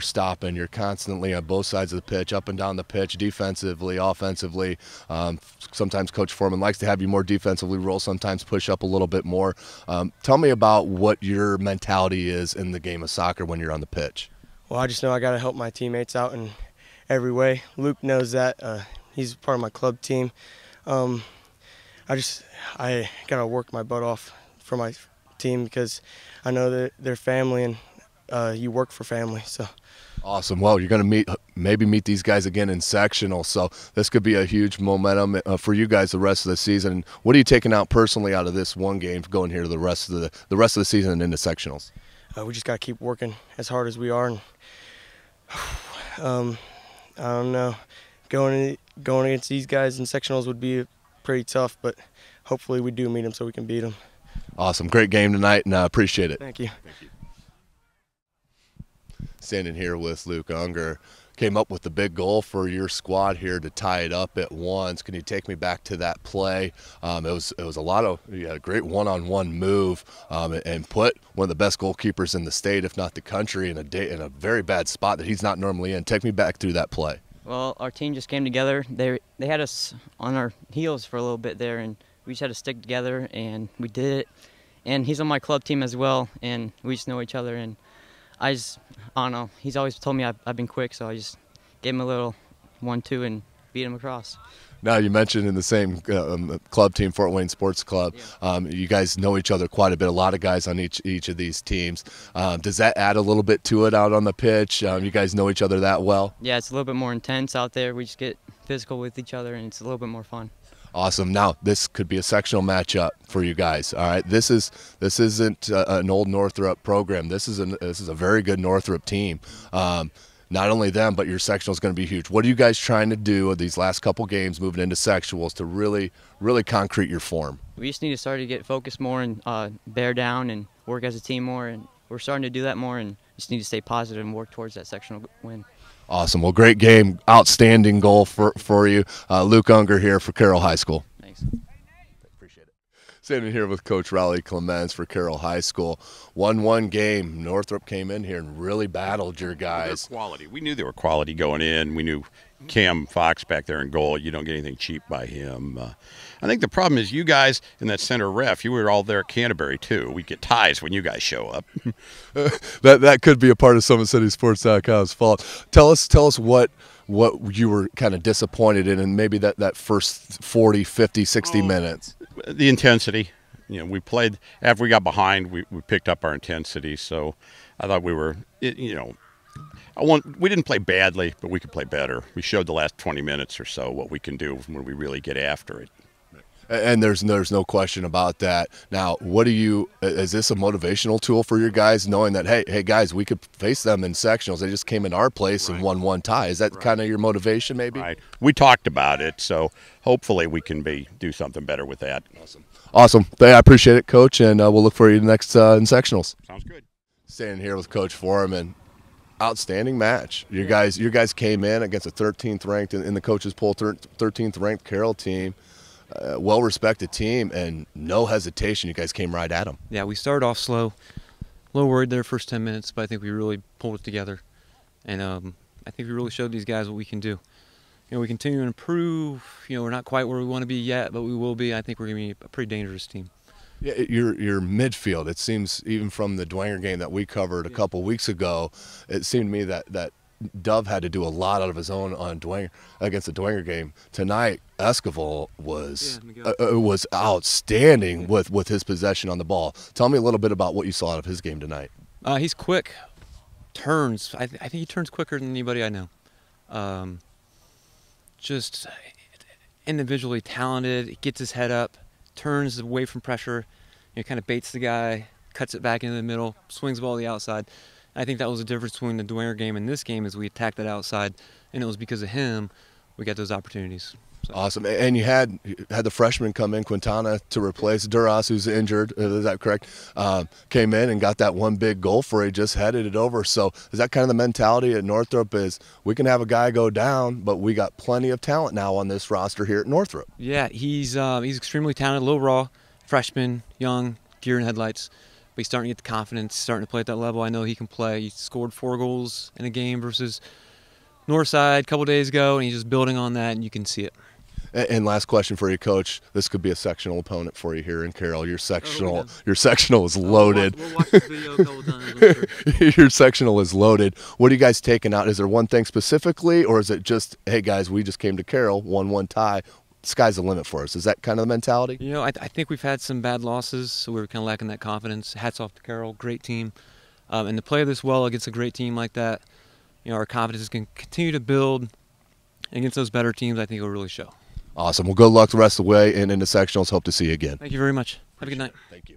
stopping. You're constantly on both sides of the pitch, up and down the pitch, defensively, offensively. Sometimes Coach Foreman likes to have you more defensively roll, sometimes push up a little bit more. Tell me about what your mentality is in the game of soccer when you're on the pitch. Well, I just know I got to help my teammates out in every way. Luke knows that. He's part of my club team. I got to work my butt off for my team because I know that they're family and you work for family. So. Awesome. Well, you're going to maybe meet these guys again in sectional, so this could be a huge momentum for you guys the rest of the season. What are you taking out personally out of this one game going here to the rest of the season and into sectionals? We just got to keep working as hard as we are. And, I don't know. Going against these guys in sectionals would be pretty tough, but hopefully we do meet them so we can beat them. Awesome. Great game tonight, and I appreciate it. Thank you. Thank you. Standing here with Luke Unger. Came up with the big goal for your squad here to tie it up at once. Can you take me back to that play? It was you had a great one-on-one move and put one of the best goalkeepers in the state, if not the country, in a very bad spot that he's not normally in. Take me back through that play. Well, our team just came together. They had us on our heels for a little bit there, and we just had to stick together, and we did it. And he's on my club team as well, and we just know each other. And I don't know. He's always told me I've been quick, so I just gave him a little 1-2 and beat him across. Now, you mentioned in the same club team, Fort Wayne Sports Club, yeah. You guys know each other quite a bit, a lot of guys on each of these teams. Does that add a little bit to it out on the pitch? You guys know each other that well? Yeah, it's a little bit more intense out there. We just get physical with each other, and it's a little bit more fun. Awesome. Now, this could be a sectional matchup for you guys. All right, this isn't an old Northrop program. This is a very good Northrop team. Not only them, but your sectional is going to be huge. What are you guys trying to do with these last couple games moving into sectionals to really concrete your form? We just need to start to get focused more and bear down and work as a team more, and we're starting to do that more, and just need to stay positive and work towards that sectional win. Awesome. Well, great game. Outstanding goal for you. Luke Unger here for Carroll High School. Thanks. Appreciate it. Standing here with Coach Raleigh Clements for Carroll High School. 1-1 game. Northrop came in here and really battled your guys. They're quality. We knew they were quality going in. We knew Cam Fox back there in goal. You don't get anything cheap by him. I think the problem is you guys in that center ref, you were all there at Canterbury too. We get ties when you guys show up. that could be a part of SummitCitySports.com's fault. Tell us what you were kind of disappointed in and maybe that first 40, 50, 60 minutes. The intensity. You know, we played after we got behind, we picked up our intensity. So I thought we were, we didn't play badly, but we could play better. We showed the last 20 minutes or so what we can do when we really get after it. And there's no question about that. Now, is this a motivational tool for your guys, knowing that, hey guys, we could face them in sectionals. They just came in our place and won one tie. Is that kind of your motivation, maybe? Right. We talked about it, so hopefully we can do something better with that. Awesome. I appreciate it, Coach, and we'll look for you next in sectionals. Sounds good. Standing here with Coach Foreman. Outstanding match. You guys came in against a 13th ranked in the coaches poll, 13th ranked Carroll team. Well-respected team, and no hesitation. You guys came right at them. Yeah, we started off slow. A little worried there first 10 minutes, but I think we really pulled it together. And I think we really showed these guys what we can do. We continue to improve. We're not quite where we want to be yet, but we will be. I think we're going to be a pretty dangerous team. Yeah, your midfield, it seems, even from the Dwenger game that we covered a couple weeks ago, it seemed to me that Dove had to do a lot out of his own on against the Dwenger game. Tonight, Esquivel was outstanding with his possession on the ball. Tell me a little bit about what you saw out of his game tonight. He's quick, turns. I think he turns quicker than anybody I know. Just individually talented. Gets his head up, turns away from pressure, kind of baits the guy, cuts it back into the middle, swings the ball to the outside. I think that was the difference between the Dwenger game and this game, is we attacked that outside, and it was because of him we got those opportunities. So. Awesome. And you had the freshman come in, Quintana, to replace Duras, who's injured. Is that correct? Came in and got that one big goal for you, just headed it over. So is that kind of the mentality at Northrop, is we can have a guy go down, but we got plenty of talent now on this roster here at Northrop? Yeah, he's extremely talented, a little raw, freshman, young, deer in headlights. But he's starting to get the confidence, starting to play at that level. I know he can play. He scored 4 goals in a game versus Northside a couple days ago, and he's just building on that, and you can see it. And last question for you, Coach. This could be a sectional opponent for you here in Carroll. Your sectional is loaded. We'll watch this video a couple times, I'm sure. Your sectional is loaded. What are you guys taking out? Is there one thing specifically, or is it just, hey guys, we just came to Carroll, won one tie, sky's the limit for us? Is that kind of the mentality? I think we've had some bad losses, so we were kind of lacking that confidence. Hats off to Carroll, great team. And to play this well against a great team like that, our confidence can continue to build. Against those better teams, I think it'll really show. Awesome. Well, good luck the rest of the way and in the sectionals. Hope to see you again. Thank you very much. Have a good night. Thank you.